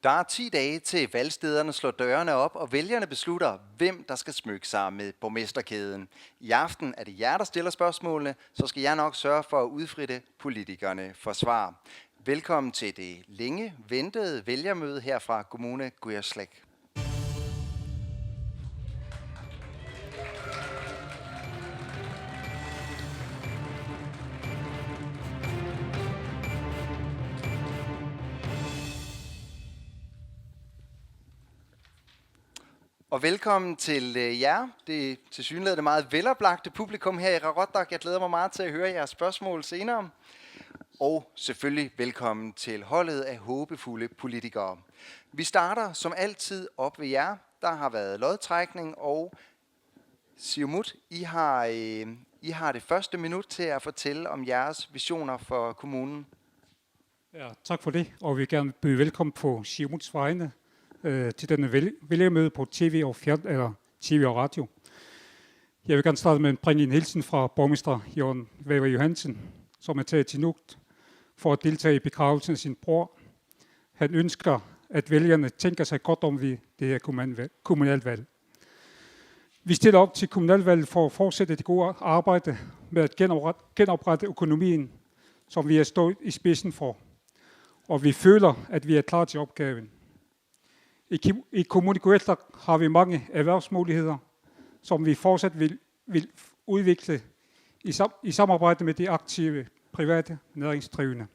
Der er 10 dage til valgstederne slår dørene op, og vælgerne beslutter, hvem der skal smykke sig med borgmesterkæden. I aften er det jer, der stiller spørgsmålene, så skal jeg nok sørge for at udfritte politikerne for svar. Velkommen til det længe ventede vælgermøde her fra Kommune Gujerslæk. Og velkommen til jer. Det er tilsyneladende meget veloplagte publikum her i Qaqortoq. Jeg glæder mig meget til at høre jeres spørgsmål senere. Og selvfølgelig velkommen til holdet af håbefulde politikere. Vi starter som altid op ved jer. Der har været lodtrækning, og Siumut, I har det første minut til at fortælle om jeres visioner for kommunen. Ja, tak for det, og vi vil gerne byde velkommen på Siumuts vegne til denne vælgermøde på TV og TV og radio. Jeg vil gerne starte med at bringe en hilsen fra borgmester Jørgen Væver Johansen, som er taget til Nuuk for at deltage i begravelsen af sin bror. Han ønsker, at vælgerne tænker sig godt om ved det her kommunalvalg. Vi stiller op til kommunalvalget for at fortsætte det gode arbejde med at genoprette økonomien, som vi har stået i spidsen for. Og vi føler, at vi er klar til opgaven. I Kommune Gujerslæk har vi mange erhvervsmuligheder, som vi fortsat vil udvikle i samarbejde med de aktive private næringsdrivende.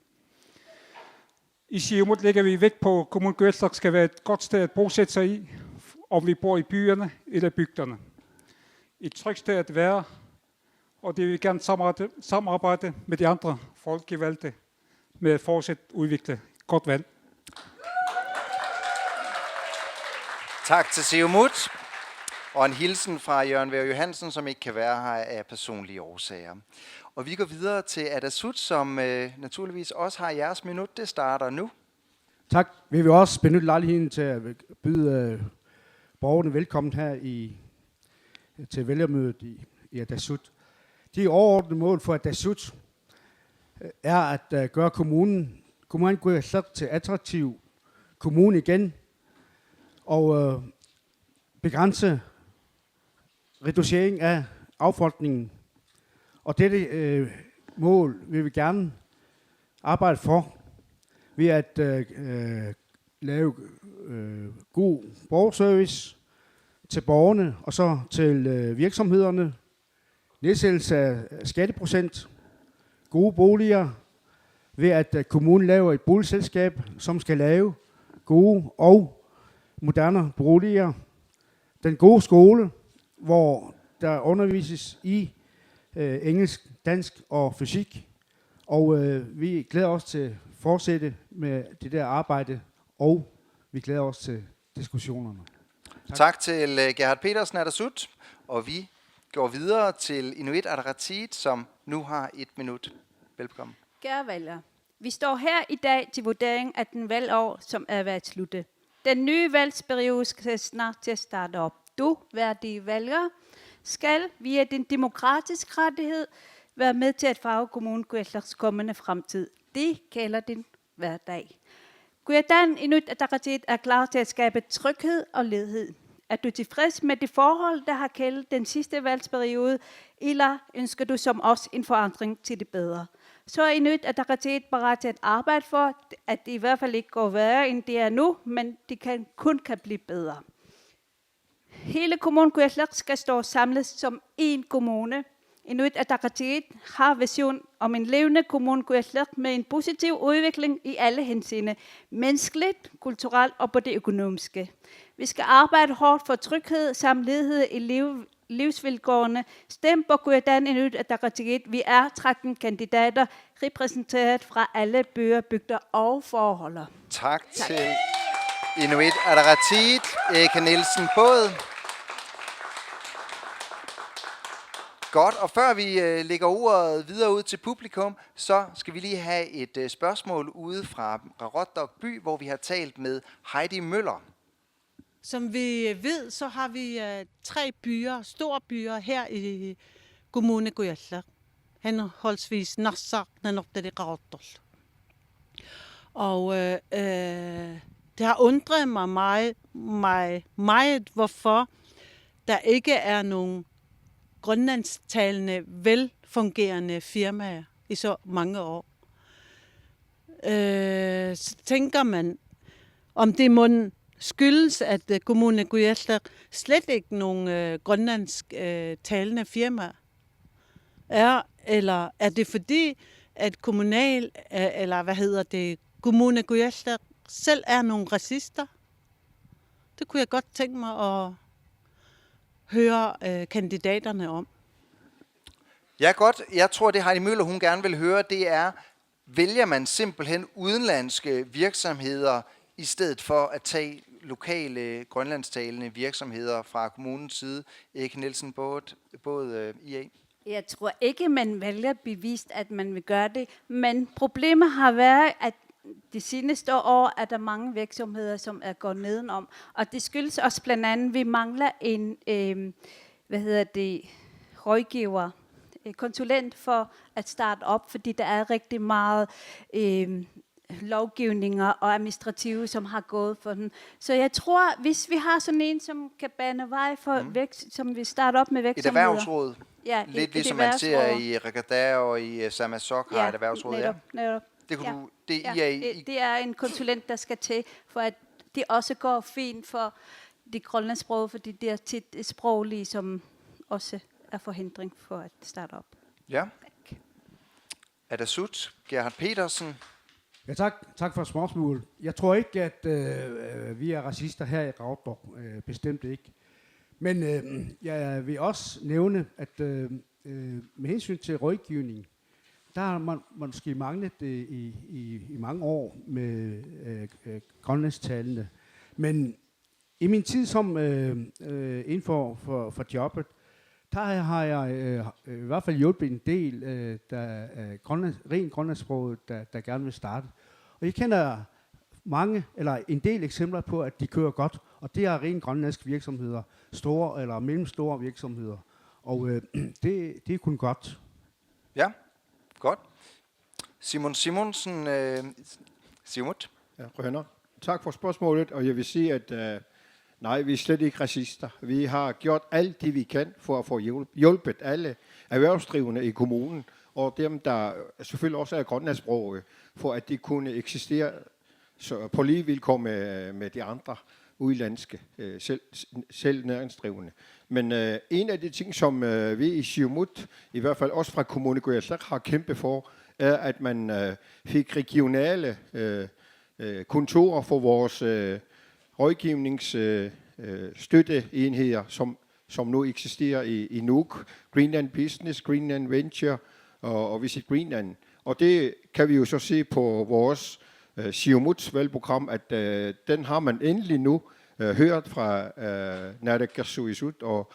I Siumut lægger vi vægt på, at Kommune Gujerslæk skal være et godt sted at bosætte sig i, om vi bor i byerne eller bygderne. Et trygt sted at være, og det vil vi gerne samarbejde med de andre folkevalgte med at fortsætte udvikle godt valg. Tak til Siumut, og en hilsen fra Jørgen Væver Johansen, som ikke kan være her af personlige årsager. Og vi går videre til Atassut, som naturligvis også har jeres minut. Det starter nu. Tak. Vi vil også benytte lejligheden til at byde borgerne velkommen her til vælgermødet i Atassut. De overordnede mål for Atassut er at gøre kommunen Gujerslæk til attraktiv kommune igen, og begrænse reducering af affolkningen. Og dette mål vil vi gerne arbejde for ved at lave god borgerservice til borgerne og så til virksomhederne, nedsættelse af skatteprocent, gode boliger, ved at kommunen laver et boligselskab, som skal lave gode og moderne boliger, den gode skole, hvor der undervises i engelsk, dansk og fysik, og vi glæder os til at fortsætte med det der arbejde, og vi glæder os til diskussionerne. Tak til Gerhard Petersen af Atassut, og vi går videre til Inuit Ataqatigiit, som nu har 1 minut. Velkommen. Kære vælgere, vi står her i dag til vurdering af den valgår, som er ved at slutte. Den nye valgsperiode skal snart til at starte op. Du, værdige vælgere, skal via din demokratiske rettighed være med til at farve Kommune Gujerslæks kommende fremtid. Det kalder din hverdag. Gujerdan Inuit Ataqatigiit er klar til at skabe tryghed og ledighed. Er du tilfreds med de forhold, der har kældet den sidste valgsperiode, eller ønsker du som os en forandring til det bedre? Så er Inuit Ataqatigiit parat til at arbejde for, at det i hvert fald ikke går værre, end det er nu, men det kun kan blive bedre. Hele Kommune Gujerslæk skal stå samlet som én kommune. Inuit Ataqatigiit har vision om en levende Kommune Gujerslæk med en positiv udvikling i alle henseender, menneskeligt, kulturelt og på det økonomiske. Vi skal arbejde hårdt for tryghed samt ledighed i livsvilkårene. Stem på Gujerdan Inuit Ataqatigiit. Vi er 13 kandidater, repræsenteret fra alle byer, bygder og forholder. Tak til Inuit Ataqatigiit, Erika Nielsen Båd. Godt, og før vi lægger ordet videre ud til publikum, så skal vi lige have et spørgsmål ude fra Qaqortoq by, hvor vi har talt med Heidi Møller. Som vi ved, så har vi 3 byer, store byer her i Kommune Gujerslæk. Henholdsvis Narsaq, Nanuqtari, Qaqortoq. Og Det har undret mig meget, hvorfor der ikke er nogen grønlandstalende, velfungerende firmaer i så mange år. Så tænker man, om det må skyldes, at Kommune Kujalleq slet ikke nogen grønlandsk talende firmaer er, eller er det fordi, at Kommune Kujalleq selv er nogle racister? Det kunne jeg godt tænke mig at høre kandidaterne om. Ja, godt. Jeg tror, det Heidi Møller, hun gerne vil høre, det er, vælger man simpelthen udenlandske virksomheder, i stedet for at tage lokale grønlandstalende virksomheder fra kommunens side? Erik Nielsen, både IA. Jeg tror ikke, man vælger bevist, at man vil gøre det. Men problemet har været, at de seneste år er der mange virksomheder, som er gået nedenom. Og det skyldes også blandt andet, at vi mangler en rådgiver, konsulent for at starte op, fordi der er rigtig meget lovgivninger og administrative, som har gået for den. Så jeg tror, hvis vi har sådan en, som kan bane vej for som vi starter op med virksomheder. Et erhvervsråd. Ja, lidt ligesom man ser i Regatta og i Samasok har et erhvervsråd. Netop. Det er en konsulent, der skal til, for at det også går fint for de grønlandssprog, fordi det er tit et sproglige, som også er forhindring for at starte op. Ja. Adasut, Gerhard Petersen. Ja, tak for spørgsmålet. Jeg tror ikke, at vi er racister her i Raudorg. Bestemt ikke. Men jeg vil også nævne, at med hensyn til rådgivning, der har man måske manglet det i mange år med grønlandstalende. Men i min tid som inden for jobbet, der har jeg i hvert fald hjulpet en del rent grønlandsproget, der gerne vil starte. Og jeg kender en del eksempler på, at de kører godt, og det er rent grønlandske virksomheder, store eller mellemstore virksomheder. Og det er kun godt. Ja, godt. Simon Simonsen, Siumut. Ja, Rønner. Tak for spørgsmålet, og jeg vil sige, at nej, vi er slet ikke racister. Vi har gjort alt det, vi kan for at få hjulpet alle erhvervsdrivende i kommunen, og dem, der selvfølgelig også er grønlandssprogede, for at de kunne eksistere på lige vilkår med de andre udlandske selv næringsdrivende. Men en af de ting, som vi i Siumut, i hvert fald også fra Kommune Kujalleq, har kæmpet for, er, at man fik regionale kontorer for vores rådgivningsstøtteenheder, som nu eksisterer i Nuuk, Greenland Business, Greenland Venture og Visit Greenland. Og det kan vi jo så se på vores Siumuts valgprogram, at den har man endelig nu hørt fra Naalakkersuisut og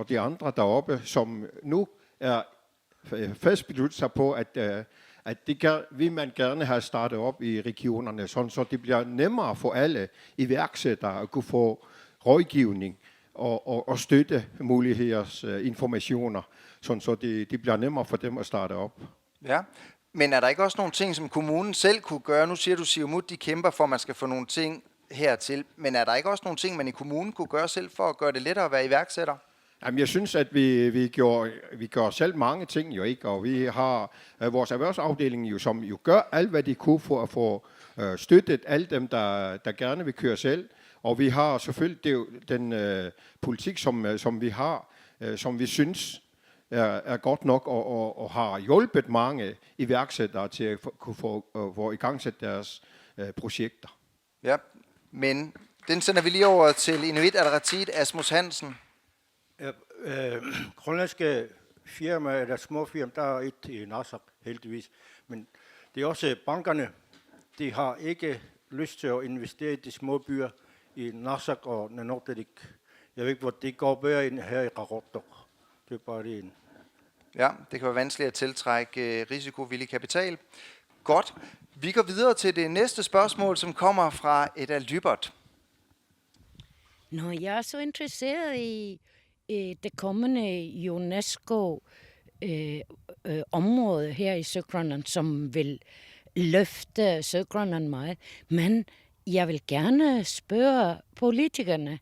de andre deroppe, som nu er fast besluttet sig på, at det vil man gerne have startet op i regionerne, sådan så det bliver nemmere for alle iværksættere at kunne få rådgivning og støttemuligheders informationer, sådan så det bliver nemmere for dem at starte op. Ja, men er der ikke også nogle ting, som kommunen selv kunne gøre? Nu siger du, Siumut, de kæmper for, at man skal få nogle ting hertil. Men er der ikke også nogle ting, man i kommunen kunne gøre selv for at gøre det lettere at være iværksætter? Jamen, jeg synes, at vi gør selv mange ting jo ikke, og vi har vores erhvervsafdeling jo, som jo gør alt, hvad de kunne for at få støttet alle dem, der gerne vil køre selv. Og vi har selvfølgelig den politik, som vi har, som vi synes er godt nok, og har hjulpet mange iværksættere til at kunne få igangsat deres projekter. Ja, men den sender vi lige over til Inuit Ataqatigiit, Asmus Hansen. Grønlandske firmaer, eller små firmaer, der er et i Narsaq heldigvis, men det er også bankerne, de har ikke lyst til at investere i de små byer i Narsaq og Nanortalik. Jeg ved ikke, hvor det går bedre end her i Raudorg. Det er bare det ene. Ja, det kan være vanskeligt at tiltrække risikovillig kapital. Godt. Vi går videre til det næste spørgsmål, som kommer fra Edda Lybert. Jeg er så interesseret i det kommende UNESCO-område her i Sydgrønland, som vil løfte Sydgrønland meget. Men jeg vil gerne spørge politikerne,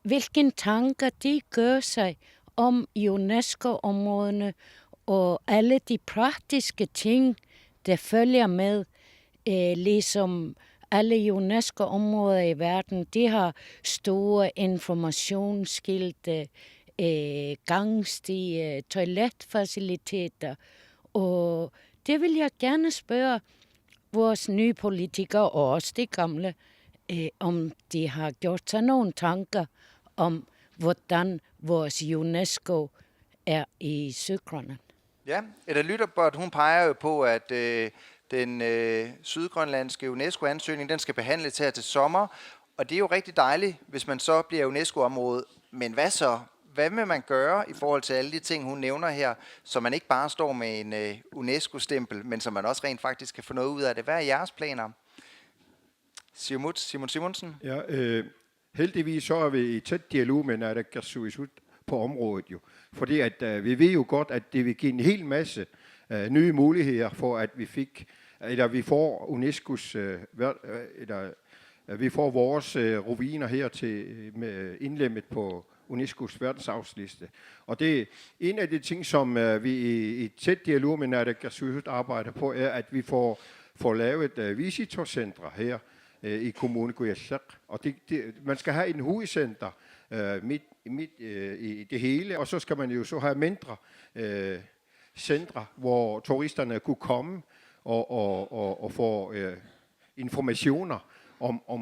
hvilke tanker de gør sig om UNESCO-områdene og alle de praktiske ting, der følger med, ligesom alle UNESCO-områder i verden, de har store informationsskilte, gangstier, toiletfaciliteter, og det vil jeg gerne spørge vores nye politikere og også de gamle, om de har gjort sig nogle tanker om, hvordan vores UNESCO er i Sydgrønland. Ja, Edda Lytterbot, hun peger jo på, at den sydgrønlandske UNESCO-ansøgning, den skal behandles her til sommer, og det er jo rigtig dejligt, hvis man så bliver UNESCO-område. Men hvad så? Hvad vil man gøre i forhold til alle de ting, hun nævner her, så man ikke bare står med en UNESCO-stempel, men så man også rent faktisk kan få noget ud af det? Hvad er jeres planer? Simon Simonsen? Ja, heldigvis så er vi i tæt dialog med Naalakkersuisut på området jo. Fordi at vi ved jo godt, at det vil give en hel masse nye muligheder for, at vi får UNESCO's, vi får vores roviner her til med indlemmet på UNESCO's verdensarvsliste. Og det er en af de ting, som vi i tæt dialog med Naalakkersuisut arbejder på, er, at vi får lavet visitorcentre her i kommunen Kujalleq. Og man skal have en hovedcenter midt i det hele, og så skal man jo så have mindre centre, hvor turisterne kunne komme og få informationer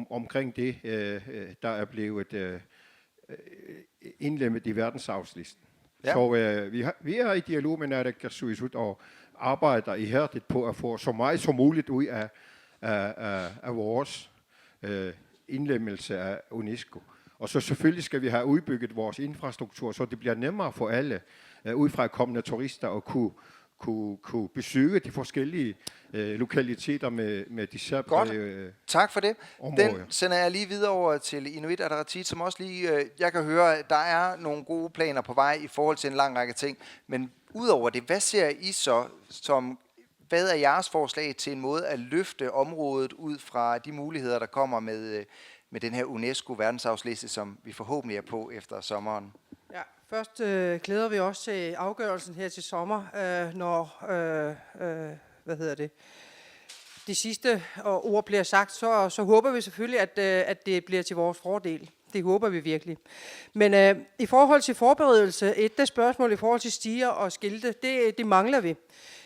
omkring det, der er blevet indlemmet i verdensarvslisten. Ja. Så vi er i dialog med Naalakkersuisut og arbejder ihærdigt på at få så meget som muligt ud af vores indlemmelse af UNESCO. Og så selvfølgelig skal vi have udbygget vores infrastruktur, så det bliver nemmere for alle udefra kommende turister at kunne besøge de forskellige lokaliteter med de særlige tak for det. områder. Den sender jeg lige videre over til Inuit Ataqatigiit, som også lige, jeg kan høre, at der er nogle gode planer på vej i forhold til en lang række ting. Men udover det, hvad ser I så som, hvad er jeres forslag til en måde at løfte området ud fra de muligheder, der kommer med den her UNESCO-verdensarvsliste, som vi forhåbentlig er på efter sommeren? Ja, først glæder vi også til afgørelsen her til sommer, når de sidste ord bliver sagt, så håber vi selvfølgelig, at det bliver til vores fordel. Det håber vi virkelig. Men i forhold til forberedelse, et spørgsmål i forhold til stier og skilte, det mangler vi.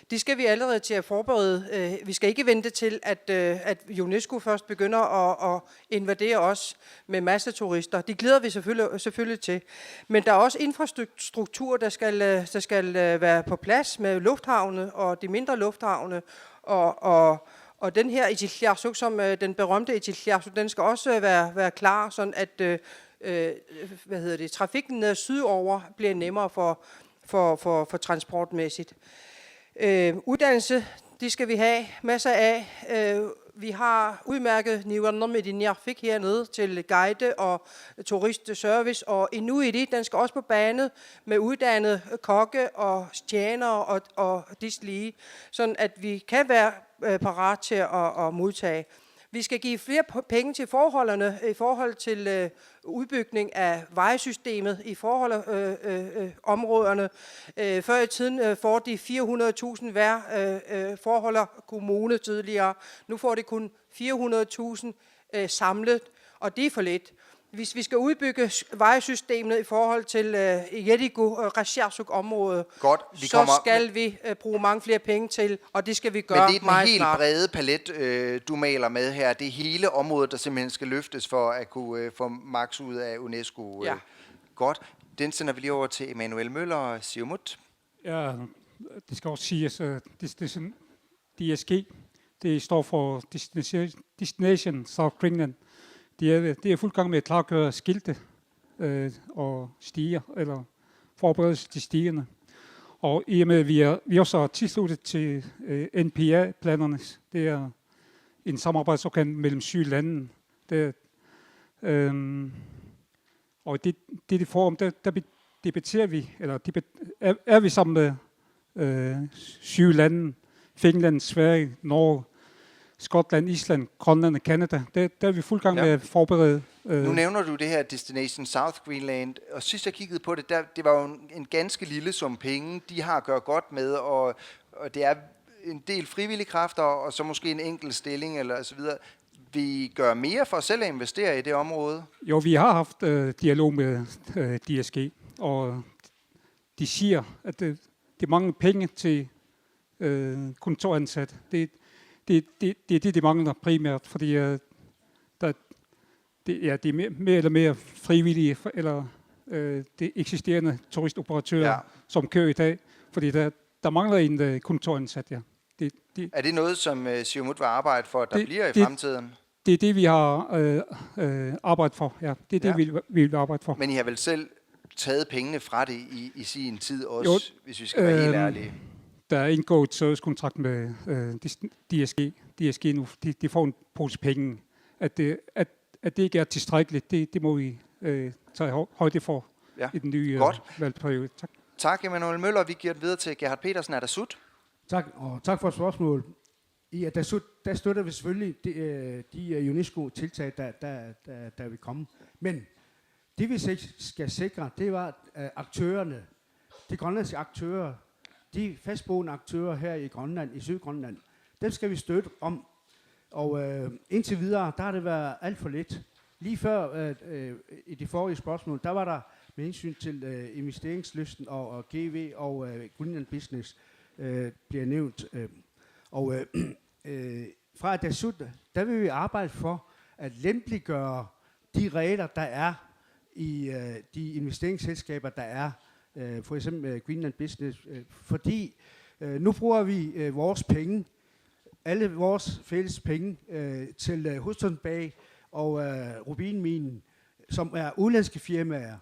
Det skal vi allerede til at forberede. Vi skal ikke vente til, at UNESCO først begynder at invadere os med masse turister. Det glæder vi selvfølgelig til. Men der er også infrastruktur, der skal være på plads med lufthavne og de mindre lufthavne. Og den her Itilleqersuaq, som den berømte Itilleqersuaq, den skal også være klar, sådan at trafikken ned sydover bliver nemmere for transportmæssigt. Uddannelse, det skal vi have masser af. Vi har udmærket Niuannom Idinjarfik hernede til guide og turistservice, og Inuit, den skal også på bane med uddannede kokke og tjenere og deslige, sådan at vi kan være parat til at modtage. Vi skal give flere penge til forholdene i forhold til udbygning af vejsystemet i områderne. Før i tiden får de 400.000 hver forholder kommune tidligere. Nu får de kun 400.000 samlet, og det er for lidt. Hvis vi skal udbygge vejsystemet i forhold til Yedigu-Qasiarsuaq-området, så skal vi bruge mange flere penge til, og det skal vi gøre meget snart. Men det er den helt brede palet, du maler med her. Det er hele området, der simpelthen skal løftes for at kunne få maks ud af UNESCO. Ja. Godt. Den sender vi lige over til Emanuel Møller og Siumut. Ja, det skal også siges, at DSG, det står for Destination South Greenland. De er fuld gang med at klargøre skilte og stiger, eller forberedelse til stigerne. Og i og med, at vi også er tilsluttet til NPA-planerne, det er en samarbejdsorgan mellem 7 lande. Og i det forum, der debatterer vi, eller er vi sammen med 7 lande, Finland, Sverige, Norge, Skotland, Island, Grønland og Canada. Der er vi fuld gang med at forberede. Nu nævner du det her Destination South Greenland, og sidst jeg kiggede på det, det var jo en ganske lille sum penge, de har at gøre godt med, og det er en del frivillige kræfter, og så måske en enkelt stilling eller så videre. Vi gør mere for selv at investere i det område? Jo, vi har haft dialog med DSG, og de siger, at det er mange penge til kontoransat. Det er det, de mangler primært, fordi det er mere eller mere frivillige, eller det eksisterende turistoperatører, som kører i dag, fordi der mangler en kontoransat, ja. Er det noget, som Siumut vil arbejde for, at der bliver i fremtiden? Det er det, vi har arbejdet for, ja. Det er det, vi vil arbejde for. Men I har vel selv taget pengene fra det i sin tid også, jo, hvis vi skal være helt ærlige? Der er indgået servicekontrakt med DSG. DSG nu, de får en pose penge. At det ikke er tilstrækkeligt, det må vi tage højde for i den nye valgperiode. Tak. Tak, Emanuel Møller. Vi giver det videre til Gerhard Petersen. Er der sut? Tak, og tak for spørgsmålet. I Adasut, der støtter vi selvfølgelig de UNESCO-tiltag, der vil komme. Men det vi skal sikre, det var aktørerne, de grønlandske aktører, de fastboende aktører her i Grønland, i Sydgrønland, dem skal vi støtte om. Og indtil videre, der har det været alt for lidt. Lige før i de forrige spørgsmål, der var der med hensyn til investeringslysten og GV og Greenland Business bliver nævnt. Fra Adasut, der vil vi arbejde for at lempliggøre de regler, der er i de investeringsselskaber, der er. For eksempel Greenland Business. Fordi nu bruger vi vores penge, alle vores fælles penge, til Hudson Bay og Rubinminen, som er udenlandske firmaer.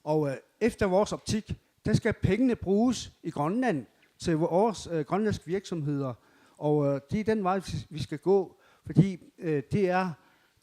Og efter vores optik, der skal pengene bruges i Grønland til vores grønlandske virksomheder. Og det er den vej, vi skal gå, fordi det er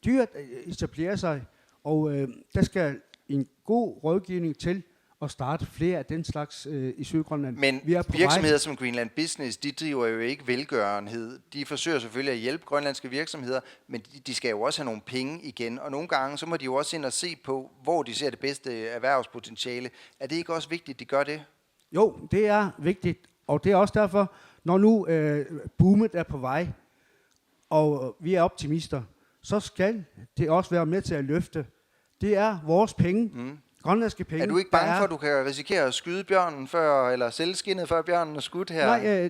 dyrt at etablere sig, og der skal en god rådgivning til at starte flere af den slags i Sydgrønland. Men virksomheder som Greenland Business, de driver jo ikke velgørenhed. De forsøger selvfølgelig at hjælpe grønlandske virksomheder, men de skal jo også have nogle penge igen. Og nogle gange, så må de jo også ind og se på, hvor de ser det bedste erhvervspotentiale. Er det ikke også vigtigt, at de gør det? Jo, det er vigtigt. Og det er også derfor, når nu boomet er på vej, og vi er optimister, så skal det også være med til at løfte. Det er vores penge. Grønlandske penge. Er du ikke bange for, at du kan risikere at skyde bjørnen før, eller sælge skindet før bjørnen er skudt her? Nej,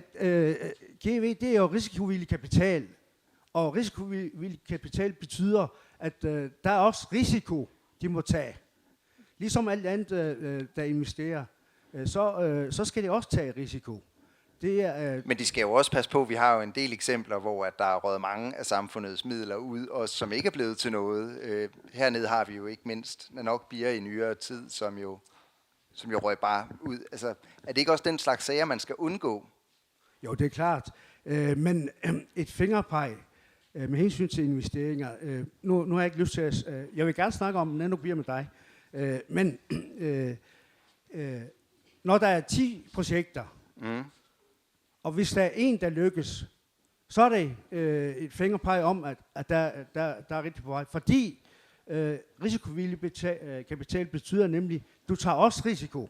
GV, det er jo risikovillig kapital. Og risikovillig kapital betyder, at der er også risiko, de må tage. Ligesom alt andet, der investerer, så skal de også tage risiko. Det er, Men de skal jo også passe på, vi har jo en del eksempler, hvor at der er røget mange af samfundets midler ud, og som ikke er blevet til noget. Hernede har vi jo ikke mindst nok bier i nyere tid, som jo røg bare ud. Altså, er det ikke også den slags sager, man skal undgå? Jo, det er klart. Men et fingerpeg med hensyn til investeringer. Nu har jeg ikke lyst til at... jeg vil gerne snakke om nanobier med dig. Men når der er 10 projekter, og hvis der er en, der lykkes, så er det et fingerpeg om, at der er rigtig på vej. Fordi risikovillig kapital betyder nemlig, at du tager også risiko.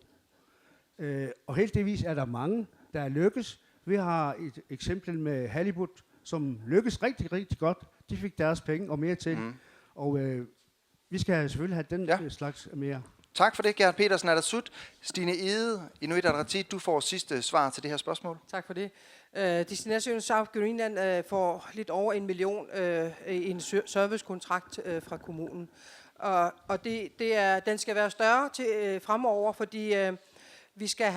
Og heldigvis er der mange, der er lykkes. Vi har et eksempel med Halibut, som lykkes rigtig, rigtig godt. De fik deres penge og mere til. Og vi skal selvfølgelig have den slags mere. Tak for det, Gerhard Petersen. Er der sut? Stine Ede, Inuit Ataqatigiit, du får sidste svar til det her spørgsmål. Tak for det. Destination South Greenland får lidt over 1 million i en servicekontrakt fra kommunen. Og den skal være større til fremover, fordi vi skal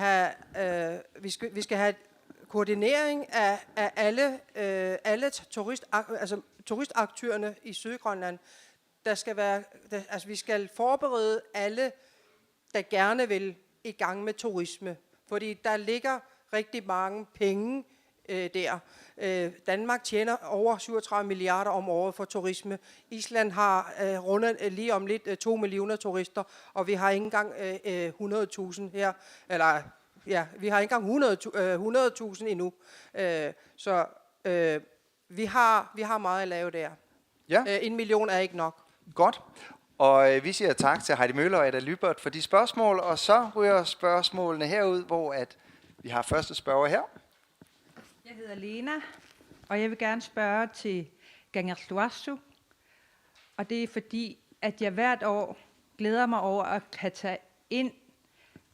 have koordinering af alle turistaktørerne i Sydgrønland. Vi skal forberede alle, der gerne vil i gang med turisme. Fordi der ligger rigtig mange penge der. Danmark tjener over 37 milliarder om året for turisme. Island har rundet lige om lidt 2 millioner turister, og vi har ikke engang 100.000 her. Eller ja, vi har ikke engang 100.000 endnu. vi har meget at lave der. Ja. 1 million er ikke nok. Godt. Og vi siger tak til Heidi Møller og Ada Lybert for de spørgsmål, og så ryger spørgsmålene herud, hvor at vi har første spørger her. Jeg hedder Lena, og jeg vil gerne spørge til Kangerlussuaq. Og det er fordi, at jeg hvert år glæder mig over at kan tage ind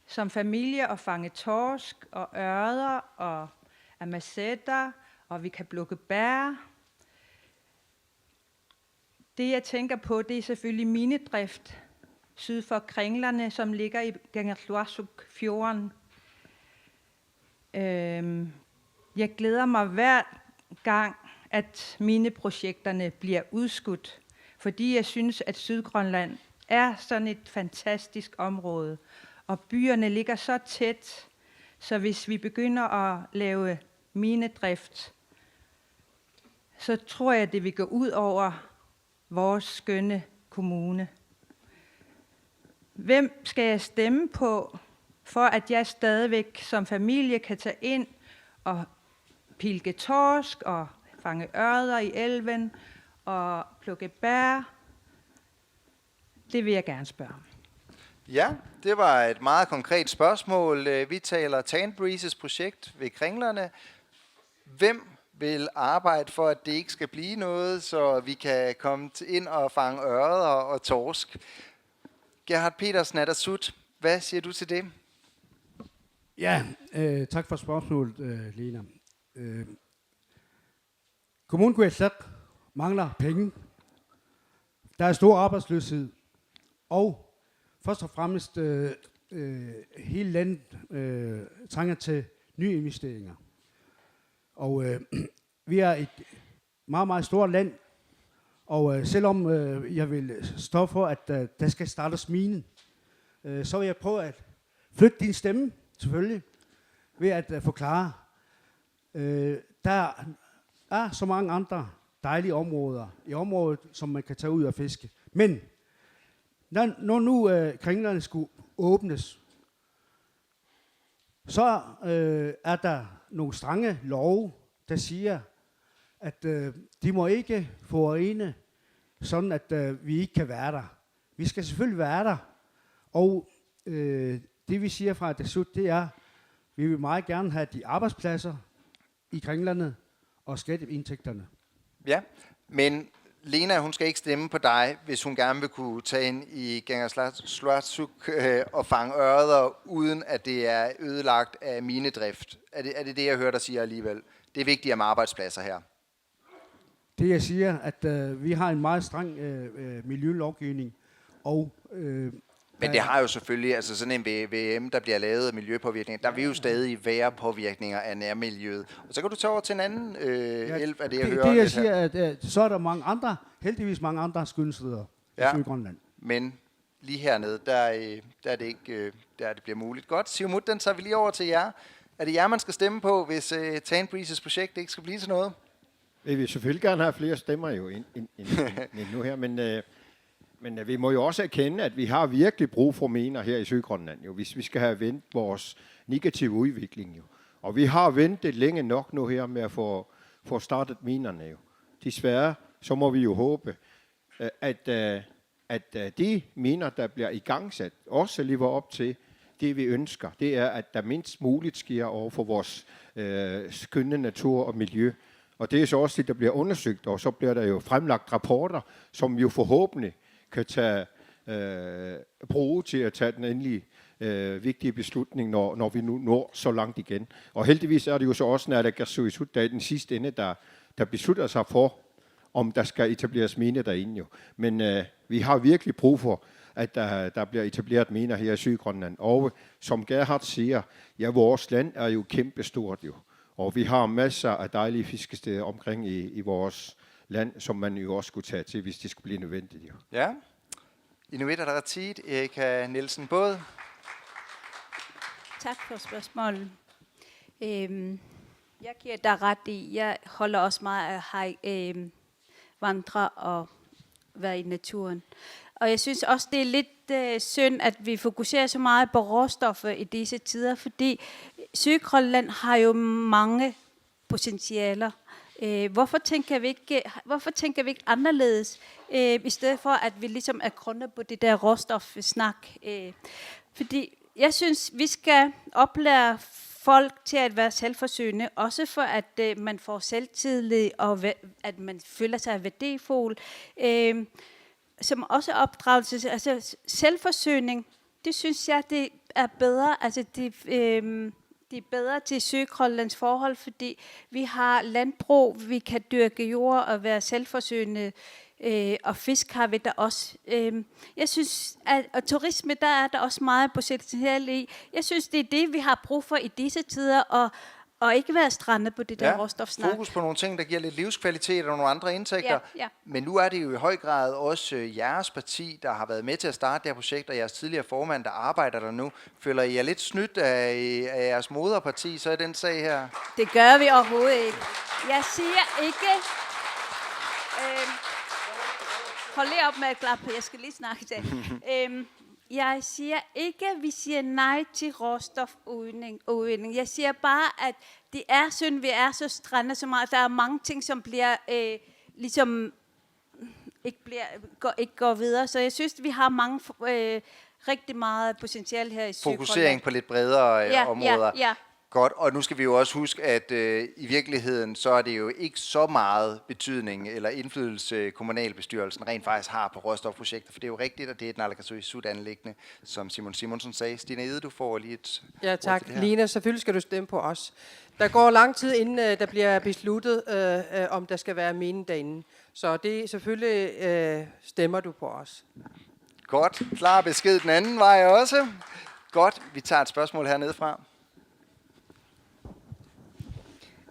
som familie og fange torsk og ørder og amasetter, og vi kan plukke bær. Det jeg tænker på, det er selvfølgelig minedrift syd for Kringlerne, som ligger i Kangerlussuaq-fjorden. Jeg glæder mig hver gang, at mineprojekterne bliver udskudt, fordi jeg synes, at Sydgrønland er sådan et fantastisk område, og byerne ligger så tæt, så hvis vi begynder at lave minedrift, så tror jeg, det vil gå ud over vores skønne kommune. Hvem skal jeg stemme på, for at jeg stadigvæk som familie kan tage ind og pilke torsk og fange ørder i elven og plukke bær? Det vil jeg gerne spørge om. Ja, det var et meget konkret spørgsmål. Vi taler Tanbreezes projekt ved Kringlerne. Hvem vil arbejde for, at det ikke skal blive noget, så vi kan komme ind og fange ørder og torsk? Gerhard Petersen, Adasut, hvad siger du til det? Ja, tak for spørgsmålet, Lena. Kommunen Kujalleq mangler penge. Der er stor arbejdsløshed. Og først og fremmest hele landet trænger til nye investeringer. Og vi er et meget, meget stort land. Og selvom jeg vil stå for, at der skal startes minen, så vil jeg prøve at flytte din stemme, selvfølgelig, ved at forklare. Der er så mange andre dejlige områder i området, som man kan tage ud og fiske. Men når nu Kringlerne skulle åbnes, så er der nogle strenge love, der siger, at de må ikke forene, sådan at vi ikke kan være der. Vi skal selvfølgelig være der, og det vi siger fra Adasut, det er, vi vil meget gerne have de arbejdspladser i Kringlerne og skatteindtægterne. Ja, men Lena, hun skal ikke stemme på dig, hvis hun gerne vil kunne tage ind i Kangerlussuaq og fange ørder, uden at det er ødelagt af minedrift. Er det, jeg hører dig sige alligevel? Det er vigtigt med arbejdspladser her. Det jeg siger, at vi har en meget streng miljølovgivning, og men det har jo selvfølgelig, altså sådan en VM, der bliver lavet af miljøpåvirkning, der vil jo stadig være påvirkninger af nærmiljøet. Og så kan du tage over til en anden elv af det, jeg hører. Det jeg siger, at så er der mange andre, heldigvis mange andre skønsteder i Sydgrønland. Men lige hernede, der er det ikke, der det bliver muligt. Godt, Siumut, den tager vi lige over til jer. Er det jer, man skal stemme på, hvis Tanbreezes projekt ikke skal blive til noget? Vi vil selvfølgelig gerne have flere stemmer jo end nu her, men vi må jo også erkende, at vi har virkelig brug for miner her i Sydgrønland, jo, hvis vi skal have vendt vores negative udvikling. Jo. Og vi har ventet længe nok nu her med at få startet minerne. Jo. Desværre, så må vi jo håbe, at de miner, der bliver igangsat, også lever op til det, vi ønsker. Det er, at der mindst muligt sker over for vores skønne natur og miljø. Og det er så også det, der bliver undersøgt, og så bliver der jo fremlagt rapporter, som jo forhåbentlig kan bruge til at tage den endelige vigtige beslutning, når vi nu når så langt igen. Og heldigvis er det jo så også, når Naalakkersuisut, der er den sidste ende, der beslutter sig for, om der skal etableres miner derinde. Jo. Men vi har virkelig brug for, at der bliver etableret miner her i Sydgrønland. Og som Gerhard siger, ja, vores land er jo kæmpestort jo. Og vi har masser af dejlige fiskesteder omkring i vores land, som man jo også skulle tage til, hvis det skulle blive nødvendigt. Jo. Ja. Inuit Ataqatigiit, Erika Nielsen Båd. Tak for spørgsmålet. Jeg giver dig ret i, jeg holder også meget af vandre og være i naturen. Og jeg synes også, det er lidt synd, at vi fokuserer så meget på råstoffer i disse tider, fordi Sydgrønland har jo mange potentialer. Hvorfor tænker vi ikke anderledes, i stedet for at vi ligesom er grundet på det der råstofsnak? Fordi jeg synes, vi skal oplære folk til at være selvforsynende, også for at man får selvtillid og at man føler sig værdifuld. Som også opdragelse, altså selvforsyning, det synes jeg, det er bedre. Altså det er bedre til Sydgrønlands forhold, fordi vi har landbrug, vi kan dyrke jord og være selvforsynende, og fisk har vi der også. Jeg synes, at turisme, der er der også meget potentiale i. Jeg synes, det er det, vi har brug for i disse tider, og ikke være strandet på det der råstofsnak. Fokus på nogle ting, der giver lidt livskvalitet og nogle andre indtægter. Ja. Men nu er det jo i høj grad også jeres parti, der har været med til at starte det her projekt, og jeres tidligere formand, der arbejder der nu. Føler I jer lidt snydt af jeres moderparti, så er den sag her? Det gør vi overhovedet ikke. Jeg siger ikke... hold lige op med at klappe, jeg skal lige snakke til. Jeg siger ikke, at vi siger nej til råstofudvinding. Jeg siger bare, at det er synd, vi er så strandet så meget. Der er mange ting, som bliver ligesom ikke går videre. Så jeg synes, vi har rigtig meget potentiale her i Sydgrønland. Fokusering på lidt bredere områder. Ja. Godt, og nu skal vi jo også huske, at i virkeligheden, så er det jo ikke så meget betydning eller indflydelse, kommunalbestyrelsen rent faktisk har på råstofprojekter, for det er jo rigtigt, at det er et naalakkersuisut-anliggende, som Simon Simonsen sagde. Stine Ede, du får lige et... Ja, tak. Lina, selvfølgelig skal du stemme på os. Der går lang tid, inden der bliver besluttet, om der skal være mening derinde. Så det selvfølgelig stemmer du på os. Godt, klar besked den anden vej også. Godt, vi tager et spørgsmål hernede fra.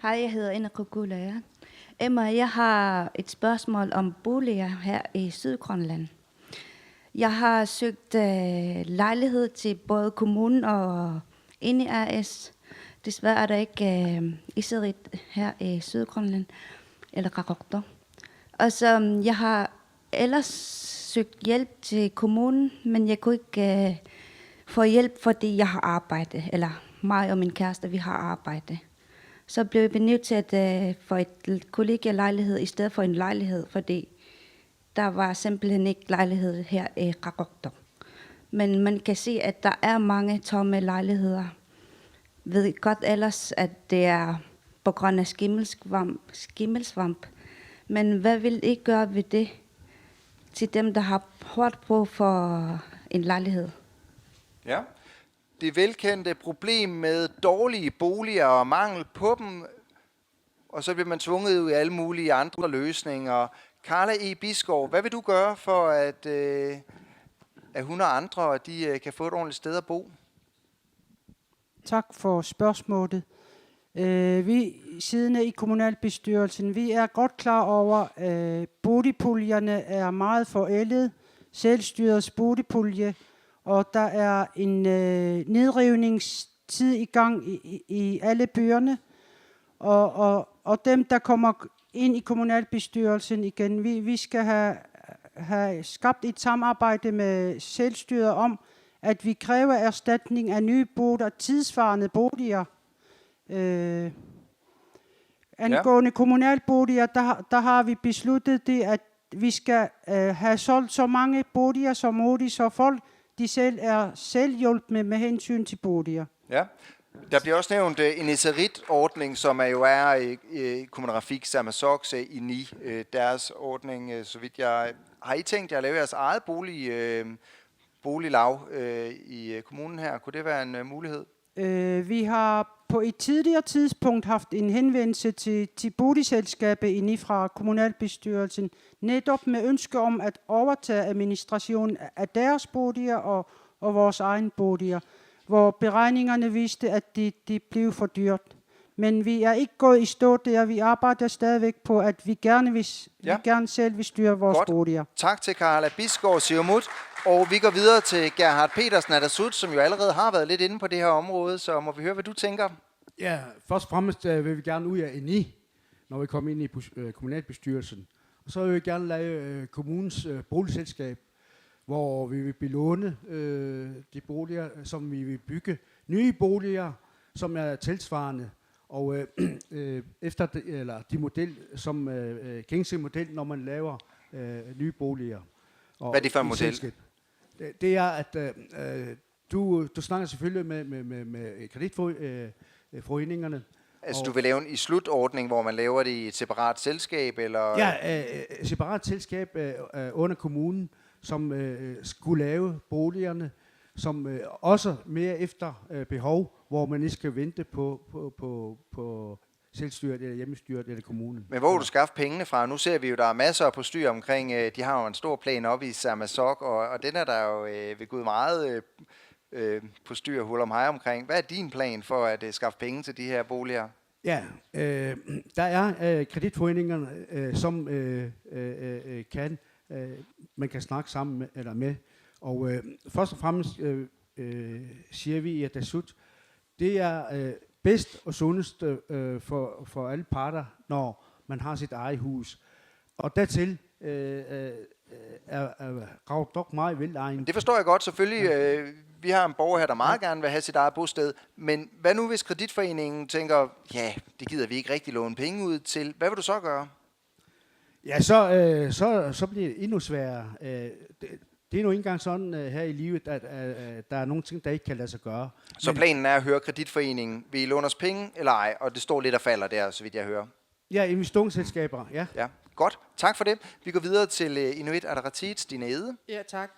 Hej, jeg hedder Ina Kukula. Emma, jeg har et spørgsmål om boliger her i Sydgrønland. Jeg har søgt lejlighed til både kommunen og inde i AS. Desværre er der ikke især her i Sydgrønland, eller Qaqortoq. Og så jeg har ellers søgt hjælp til kommunen, men jeg kunne ikke få hjælp, fordi jeg har arbejde, eller mig og min kæreste, vi har arbejde. Så blev vi nødt til at få et kollegielejlighed i stedet for en lejlighed, fordi der var simpelthen ikke lejlighed her i Qaqortoq. Men man kan se, at der er mange tomme lejligheder. Ved godt ellers, at det er på grund af skimmelsvamp. Men hvad vil I gøre ved det til dem, der har hårdt brug for en lejlighed? Ja. Det velkendte problem med dårlige boliger og mangel på dem, og så bliver man tvunget ud i alle mulige andre løsninger. Carla E. Bisgaard, hvad vil du gøre for, at hun og andre de kan få et ordentligt sted at bo? Tak for spørgsmålet. Vi siddende i kommunalbestyrelsen, vi er godt klar over, at boligpuljerne er meget forældet. Selvstyrets boligpulje, og der er en nedrivningstid i gang i alle byerne. Og dem, der kommer ind i kommunalbestyrelsen igen, vi skal have skabt et samarbejde med selvstyret om, at vi kræver erstatning af nye boliger, tidsvarende boliger. Angående kommunalboliger, der har vi besluttet det, at vi skal have solgt så mange boliger som muligt, så folk de selv er selvhjulpne med hensyn til boliger. Ja. Der bliver også nævnt en Eserit-ordning, som er i Kommunrafik Sermersokse i Ni. Deres ordning, så vidt jeg... Har I tænkt jer at lave jeres eget boliglav i kommunen her? Kunne det være en mulighed? Vi har på et tidligere tidspunkt haft en henvendelse til boligselskabet i Ni fra kommunalbestyrelsen, netop med ønske om at overtage administrationen af deres boliger og vores egen boliger, hvor beregningerne viste, at det blev for dyrt. Men vi er ikke gået i stå der. Vi arbejder stadigvæk på, at vi gerne selv vil styre vores boliger. Tak til Carla Bisgaard Siumut. Og vi går videre til Gerhard Petersen Adasut, som jo allerede har været lidt inde på det her område. Så må vi høre, hvad du tænker? Ja, først og fremmest vil vi gerne ud af ENI, når vi kommer ind i kommunalbestyrelsen. Og så vil vi gerne lave kommunens boligselskab, hvor vi vil belåne de boliger, som vi vil bygge. Nye boliger, som er tilsvarende. Og efter de model, som gængse model, når man laver nye boliger. Og hvad er det for en model? Det er, at du snakker selvfølgelig med kreditforeningerne. Altså du vil lave en slutordning, hvor man laver det i et separat selskab? Eller? Ja, et separat selskab under kommunen, som skulle lave boligerne, som også mere efter behov, hvor man ikke skal vente på selvstyret eller hjemmestyret eller kommunen. Men hvor du skaffe pengene fra? Nu ser vi jo, der er masser af postyr omkring, de har jo en stor plan op i Sermersooq, og den er der jo ved Gud meget postyr hul om hej omkring. Hvad er din plan for at skaffe penge til de her boliger? Ja, der er kreditforeningerne, som man kan snakke sammen med. Og først og fremmest siger vi, at det er bedst og sundest for alle parter, når man har sit eget hus. Og dertil er dog meget velegnet. Det forstår jeg godt, selvfølgelig. Vi har en borger her, der meget gerne vil have sit eget bosted. Men hvad nu, hvis kreditforeningen tænker, ja, det gider vi ikke rigtig låne penge ud til. Hvad vil du så gøre? Ja, så bliver det endnu sværere. Det er nu ikke engang sådan her i livet, at der er nogle ting, der ikke kan lade sig gøre. Så planen er at høre kreditforeningen, vil I låne os penge eller ej? Og det står lidt og falder der, så vidt jeg hører. Ja, investeringsselskaber, ja. Ja, godt. Tak for det. Vi går videre til Inuit Ataqatigiit, Stine Ede. Ja, tak.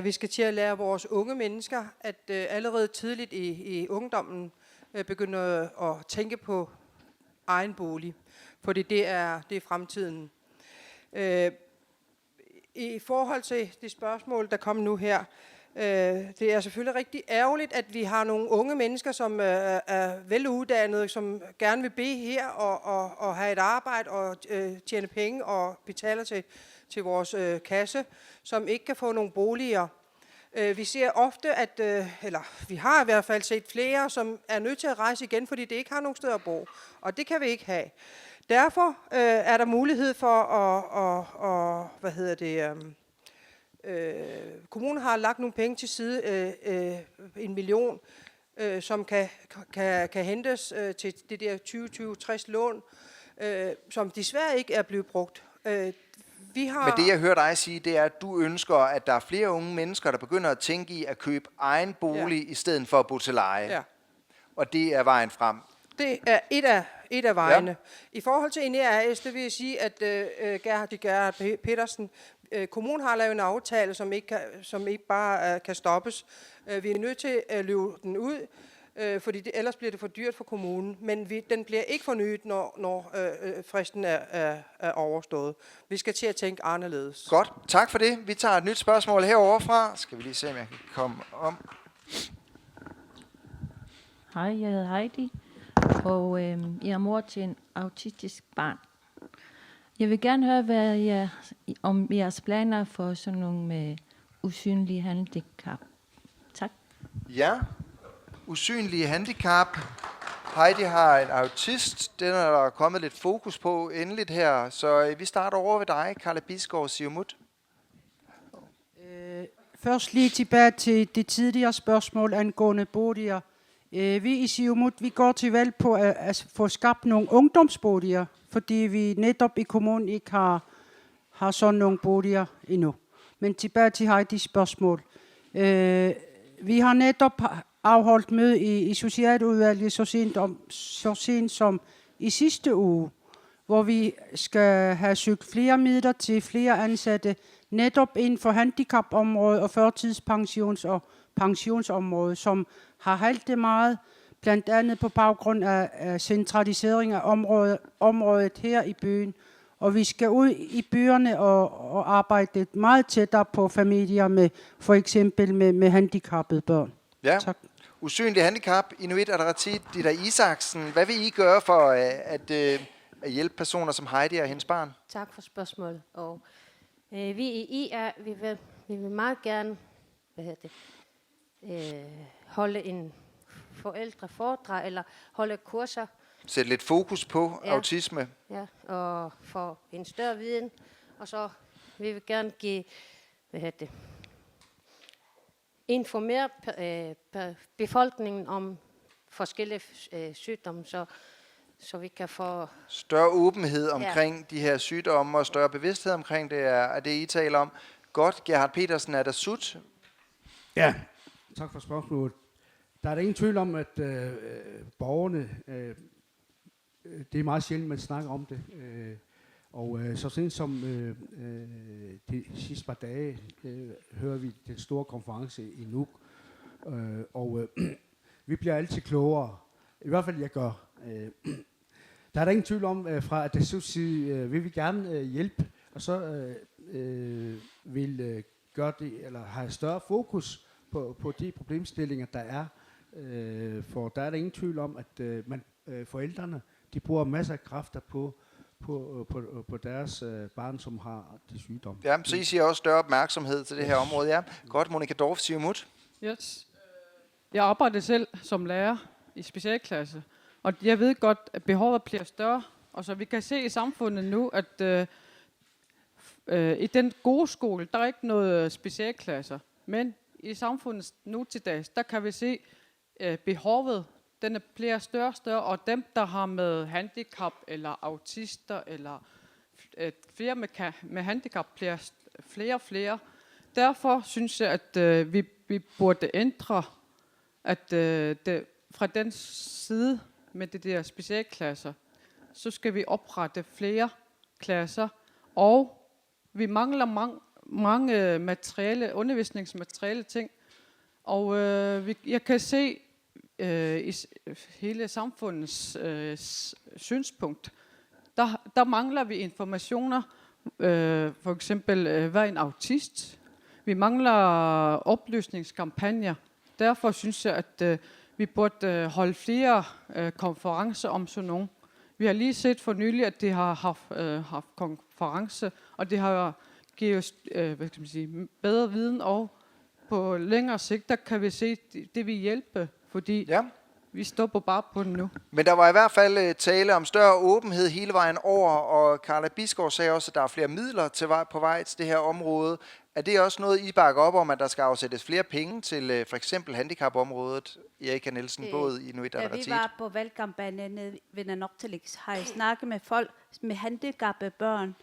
Vi skal til at lære vores unge mennesker, at allerede tidligt i ungdommen begynde at tænke på egen bolig. Fordi det er fremtiden. I forhold til det spørgsmål, der kom nu her, det er selvfølgelig rigtig ærgerligt, at vi har nogle unge mennesker, som er veluddannede, som gerne vil bede her og have et arbejde og tjene penge og betale til vores kasse, som ikke kan få nogle boliger. Vi ser ofte, eller vi har i hvert fald set flere, som er nødt til at rejse igen, fordi det ikke har nogen sted at bo. Og det kan vi ikke have. Derfor er der mulighed for kommunen har lagt nogle penge til side, 1 million, som kan hentes til det der 20-60 lån, som desværre ikke er blevet brugt. Men det jeg hører dig sige, det er, at du ønsker, at der er flere unge mennesker, der begynder at tænke i at købe egen bolig, i stedet for at bo til leje. Ja. Og det er vejen frem. Det er et af vejene. Ja. I forhold til NERS, det vil jeg sige, at Gerhard Petersen, kommunen har lavet en aftale, som ikke bare kan stoppes. Vi er nødt til at løbe den ud, fordi ellers bliver det for dyrt for kommunen. Men den bliver ikke fornyet, når fristen er overstået. Vi skal til at tænke anderledes. Godt, tak for det. Vi tager et nyt spørgsmål herovre fra. Skal vi lige se, om jeg kan komme om. Hej, jeg hedder Heidi, og jeg er mor til en autistisk barn. Jeg vil gerne høre, om jeres planer for sådan nogle med usynlige handicap. Tak. Ja, usynlige handicap. Heidi har en autist. Den er der kommet lidt fokus på endeligt her. Så vi starter over ved dig, Karla Bisgaard, Siumut. Først lige tilbage til det tidligere spørgsmål angående boliger. Vi i Siumut, vi går til valg på at få skabt nogle ungdomsboliger, fordi vi netop i kommunen ikke har sådan nogle boliger endnu. Men tilbage til Heidis spørgsmål. Vi har netop afholdt møde i Socialudvalget så sent som i sidste uge, hvor vi skal have søgt flere midler til flere ansatte, netop inden for handicapområdet og førtidspensions- og pensionsområdet, som har haltet meget, blandt andet på baggrund af centralisering af området her i byen. Og vi skal ud i byerne og arbejde meget tættere på familier med for eksempel med handicappede børn. Ja. Tak. Usynlig handicap, Inuit Ataqatigiit, Ditte Isaksen. Hvad vil I gøre for at hjælpe personer som Heidi og hendes barn? Tak for spørgsmålet. Og vi i IA, vi vil meget gerne holde en forældreforedrag eller holde kurser. Sætte lidt fokus på autisme. Ja, og få en større viden. Og så vil vi gerne give, informere befolkningen om, forskellige sygdomme, så vi kan få... Større åbenhed omkring de her sygdomme og større bevidsthed omkring det er det, I taler om. Godt, Gerhard Petersen, er der sut? Ja, tak for spørgsmålet. Der er der ingen tvivl om, at borgerne, det er meget sjældent, man snakker om det. Og så sent som de sidste par dage hører vi den store konference i Nuuk. Vi bliver altid klogere. I hvert fald jeg gør. Der er der ingen tvivl om, fra Adasuts side vil vi gerne hjælpe, og så vil gøre det, eller have større fokus på de problemstillinger, der er. For der er der ingen tvivl om, at forældrene, de bruger masser af kræfter på deres barn, som har de sygdomme. Ja, så I siger også større opmærksomhed til det her område. Ja. Godt, Monika Dorf, Siumut. Yes. Jeg arbejder selv som lærer i specialklasse, og jeg ved godt, at behovet bliver større. Og så vi kan se i samfundet nu, at i den gode skole, der er ikke noget specialklasser. Men i samfundet nu til dags, der kan vi se behovet, den bliver større og større, og dem, der har med handicap eller autister eller flere med handicap, bliver flere og flere. Derfor synes jeg, at vi burde ændre, at fra den side med de der specialklasser, så skal vi oprette flere klasser, og vi mangler mange undervisningsmateriale ting, og jeg kan se i hele samfundets synspunkt, der mangler vi informationer, for eksempel hvad er en autist. Vi mangler oplysningskampagner. Derfor synes jeg, at vi burde holde flere konferencer om sådan nogle. Vi har lige set for nylig, at de har haft konference, og det har givet bedre viden, og på længere sigt, der kan vi se, at det vil hjælpe, fordi vi stopper bare på den nu. Men der var i hvert fald tale om større åbenhed hele vejen over, og Carla Bisgaard sagde også, at der er flere midler på vej til det her område. Er det også noget, I bakker op om, at der skal afsættes flere penge til for eksempel handicapområdet? Erika Nielsen, både i Inuit Ataqatigiit. Da vi var på valgkampagnen nede ved Nanortalik, har jeg snakket med folk med handicappede børn.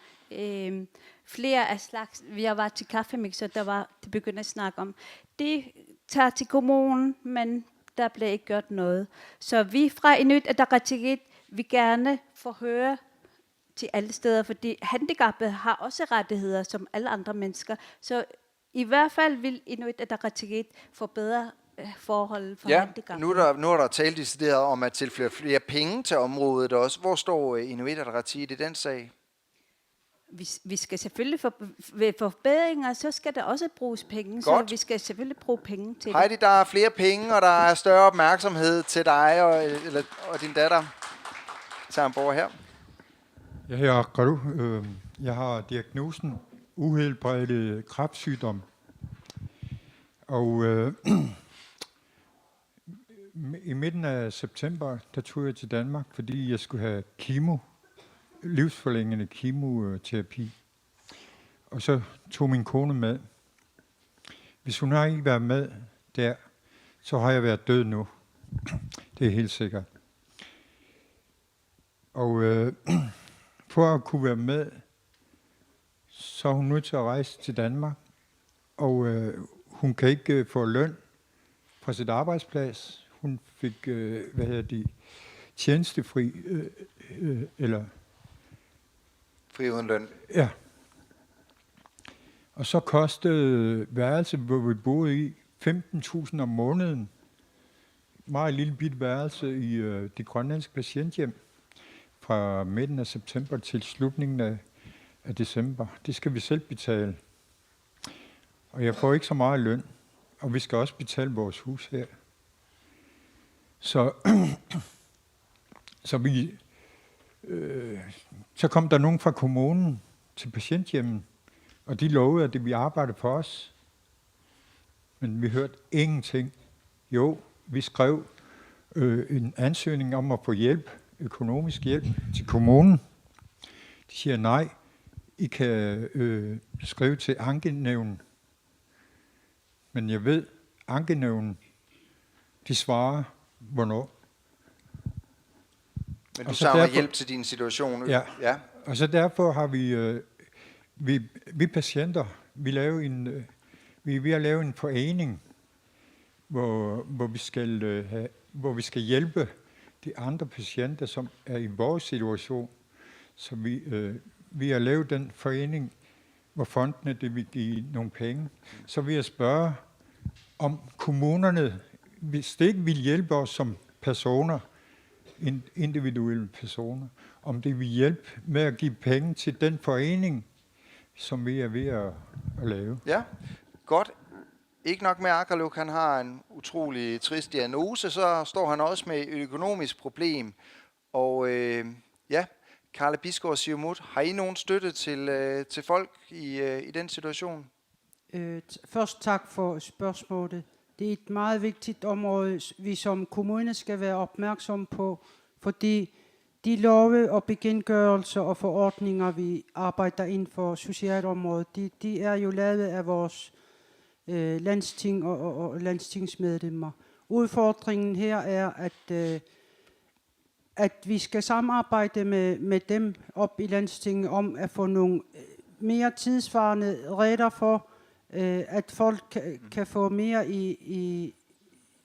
Flere af slags. Vi har været til kaffemixer, de begyndte at snakke om. De tager til kommunen, men der blev ikke gjort noget. Så vi fra Inuit Ataqatigiit vil gerne forhøre til alle steder, fordi handicappede har også rettigheder som alle andre mennesker. Så i hvert fald vil Inuit Ataqatigiit få bedre forhold for handicappede. Nu er der talt decideret om at tilføre flere penge til området også. Hvor står Inuit Ataqatigiit i den sag? Vi skal selvfølgelig ved forbedringer, så skal der også bruges penge, Godt. så vi skal selvfølgelig bruge penge til Heidi, der er flere penge, og der er større opmærksomhed til dig og din datter. Tag en borger her. Jeg hedder Gru. Jeg har diagnosen uhelbredet kræftsygdom. Og i midten af september, der tog jeg til Danmark, fordi jeg skulle have livsforlængende kemoterapi. Og så tog min kone med. Hvis hun har ikke været med der, så har jeg været død nu. Det er helt sikkert. Og for at kunne være med, så er hun nødt til at rejse til Danmark. Og hun kan ikke få løn fra sit arbejdsplads. Hun fik, tjenestefri, eller... Fri uden løn. Ja. Og så kostede værelse, hvor vi boede i, 15.000 om måneden. Meget lille bit værelse i de grønlandske patienthjem. Fra midten af september til slutningen af december. Det skal vi selv betale. Og jeg får ikke så meget løn. Og vi skal også betale vores hus her. Så så kom der nogen fra kommunen til patienthjemmet, og de lovede, at det ville arbejde for os. Men vi hørte ingenting. Jo, vi skrev en ansøgning om at få hjælp, økonomisk hjælp til kommunen. De siger nej, I kan skrive til ankenævnen. Men jeg ved, ankenævnen, de svarer, hvornår. Men du savner hjælp til din situation. Ja. Ja. Og så derfor har vi patienter, vi er ved at lave en forening, hvor vi skal hjælpe de andre patienter, som er i vores situation. Så vi har lavet den forening, hvor fondene det vil give nogle penge. Så vil jeg spørge, om kommunerne, hvis det ikke vil hjælpe os som personer, individuelle personer, om det vil hjælpe med at give penge til den forening, som vi er ved at lave. Ja, godt. Ikke nok med Aqqaluk, han har en utrolig trist diagnose, så står han også med et økonomisk problem. Og Karla Bisgaard Siumut, har I nogen støtte til folk i den situation? Først tak for spørgsmålet. Det er et meget vigtigt område, vi som kommune skal være opmærksom på, fordi de love og bekendtgørelser og forordninger, vi arbejder inden for socialområdet, de er jo lavet af vores landsting og landstingsmedlemmer. Udfordringen her er, at vi skal samarbejde med dem op i landstinget om at få nogle mere tidsvarende regler for, at folk kan få mere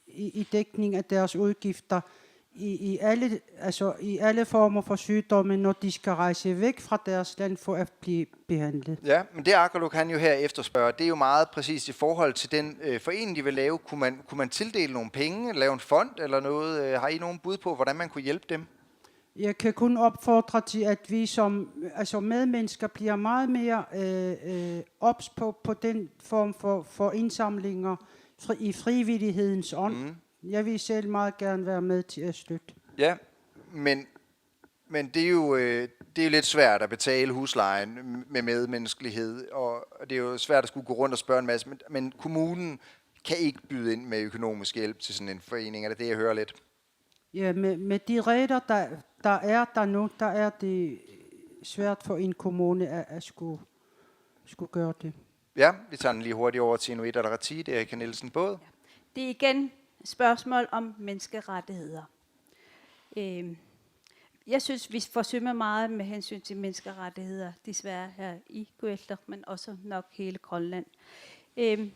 i dækning af deres udgifter i alle former for sygdomme, når de skal rejse væk fra deres land for at blive behandlet. Ja, men det Aqqaluk han jo her efterspørger, det er jo meget præcist i forhold til den forening, de vil lave. Kunne man tildele nogle penge, lave en fond eller noget? Har I nogen bud på, hvordan man kunne hjælpe dem? Jeg kan kun opfordre til, at vi som medmennesker bliver meget mere ops på den form for indsamlinger i frivillighedens ånd. Mm. Jeg vil selv meget gerne være med til at støtte. Ja, men det er jo lidt svært at betale huslejen med medmenneskelighed, og det er jo svært at skulle gå rundt og spørge en masse, men kommunen kan ikke byde ind med økonomisk hjælp til sådan en forening. Er det det, jeg hører lidt? Ja, med de regler, der er nu, der er det svært for en kommune at skulle gøre det. Ja, vi tager den lige hurtigt over til Inuit Ataqatigiit, det er Erika Nielsen Båd. Ja. Det er igen spørgsmål om menneskerettigheder. Jeg synes, vi forsømmer meget med hensyn til menneskerettigheder, desværre her i Kujalleq, men også nok hele Grønland. Det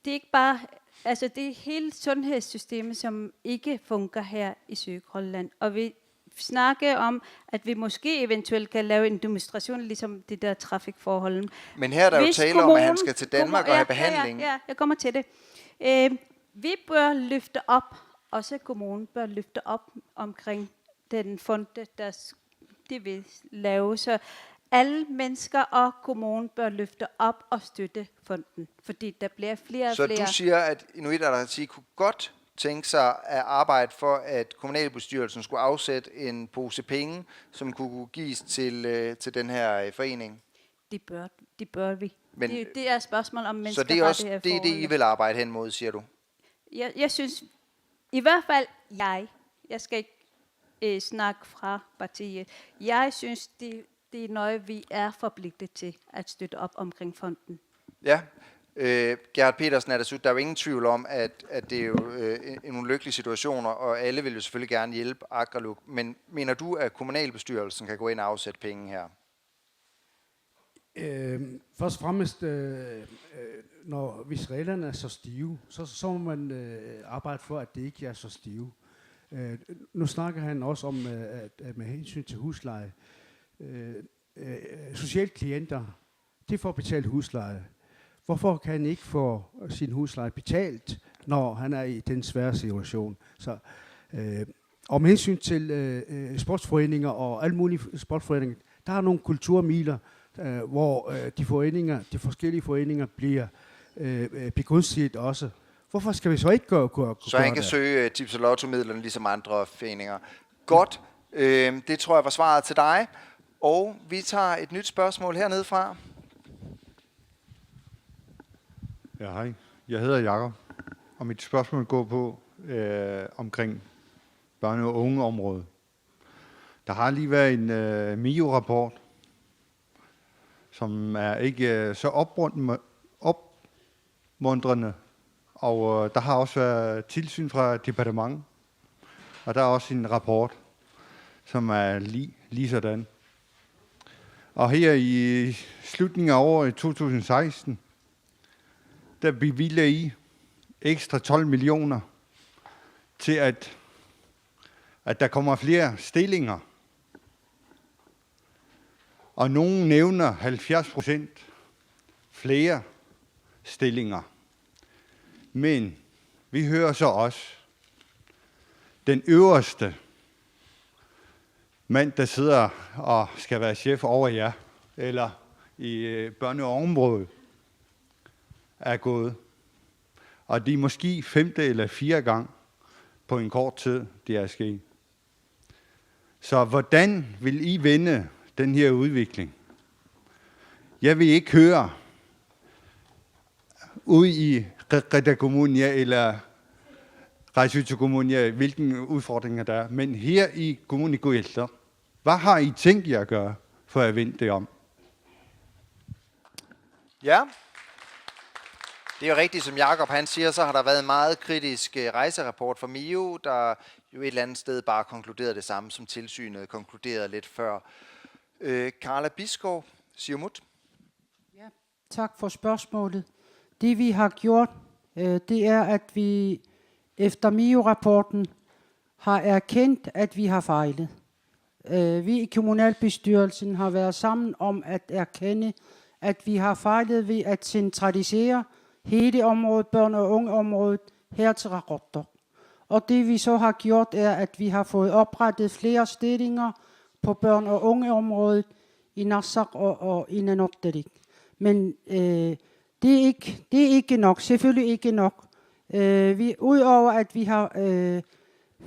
er ikke bare, det er hele sundhedssystemet, som ikke fungerer her i Sydgrønland. Og vi snakker om, at vi måske eventuelt kan lave en demonstration, ligesom det der trafikforholden. Men her er der jo tale om, at han skal til Danmark og have behandling. Ja, jeg kommer til det. Vi bør løfte op, også kommunen bør løfte op omkring den fond, der de vil lave. Så alle mennesker og kommunen bør løfte op og støtte fonden, fordi der bliver flere og flere. Så du siger, at Inuit Ataqatigiit kunne godt tænke sig at arbejde for, at kommunalbestyrelsen skulle afsætte en pose penge, som kunne gives til den her forening? Det bør vi. Men, det er et spørgsmål om menneskerettigheder. Så det er det, I vil arbejde hen mod, siger du? Jeg synes, i hvert fald jeg skal ikke snakke fra partiet. Jeg synes, det er noget, vi er forpligtet til at støtte op omkring fonden. Ja, Gerhard Petersen, der er jo ingen tvivl om, at det er jo nogle lykkelige situationer, og alle vil jo selvfølgelig gerne hjælpe Aqqaluk. Men mener du, at kommunalbestyrelsen kan gå ind og afsætte penge her? Først og fremmest, hvis reglerne er så stive, så må man arbejde for, at det ikke er så stive. Nu snakker han også om, at med hensyn til husleje, sociale klienter, de får betalt husleje. Hvorfor kan han ikke få sin husleje betalt, når han er i den svære situation? Så, og med hensyn til sportsforeninger og alle mulige sportsforeninger, der er nogle kulturmiler, hvor de forskellige foreninger bliver begunstiget også. Hvorfor skal vi så ikke gå så han kan søge tips- og lotto-midlerne ligesom andre foreninger. Godt, det tror jeg var svaret til dig. Og vi tager et nyt spørgsmål hernede fra. Ja, hej. Jeg hedder Jakob, og mit spørgsmål går på omkring børne- og ungeområdet. Der har lige været en MIO-rapport, som er ikke så opmuntrende, og der har også været tilsyn fra departementet, og der er også en rapport. som er lige sådan. Og her i slutningen af året 2016, der bevilger I ekstra 12 millioner til, at der kommer flere stillinger. Og nogen nævner 70% flere stillinger. Men vi hører så også den øverste mand, der sidder og skal være chef over jer, eller i børne- og området, er gået. Og det er måske 5. eller 4. gang på en kort tid, det er sket. Så hvordan vil I vende den her udvikling? Jeg vil ikke høre ude i Reda Kommune eller Rejsø Kommune, hvilke udfordringer der er. Men her i Kommune Guelter, hvad har I tænkt jer at gøre for at vende det om? Ja. Det er jo rigtigt, som Jakob han siger, så har der været en meget kritisk rejserapport fra MIO, der jo et eller andet sted bare konkluderede det samme, som tilsynet konkluderede lidt før. Carla Bisgaard, Siumut. Ja, tak for spørgsmålet. Det vi har gjort, det er, at vi efter MIO-rapporten har erkendt, at vi har fejlet. Vi i kommunalbestyrelsen har været sammen om at erkende, at vi har fejlet ved at centralisere hele området, børn- og ungeområdet, her til Rarotter. Og det vi så har gjort, er, at vi har fået oprettet flere stillinger på børn- og ungeområdet i Narsaq og i Nanortalik. Men det er ikke nok, selvfølgelig ikke nok. Udover at vi har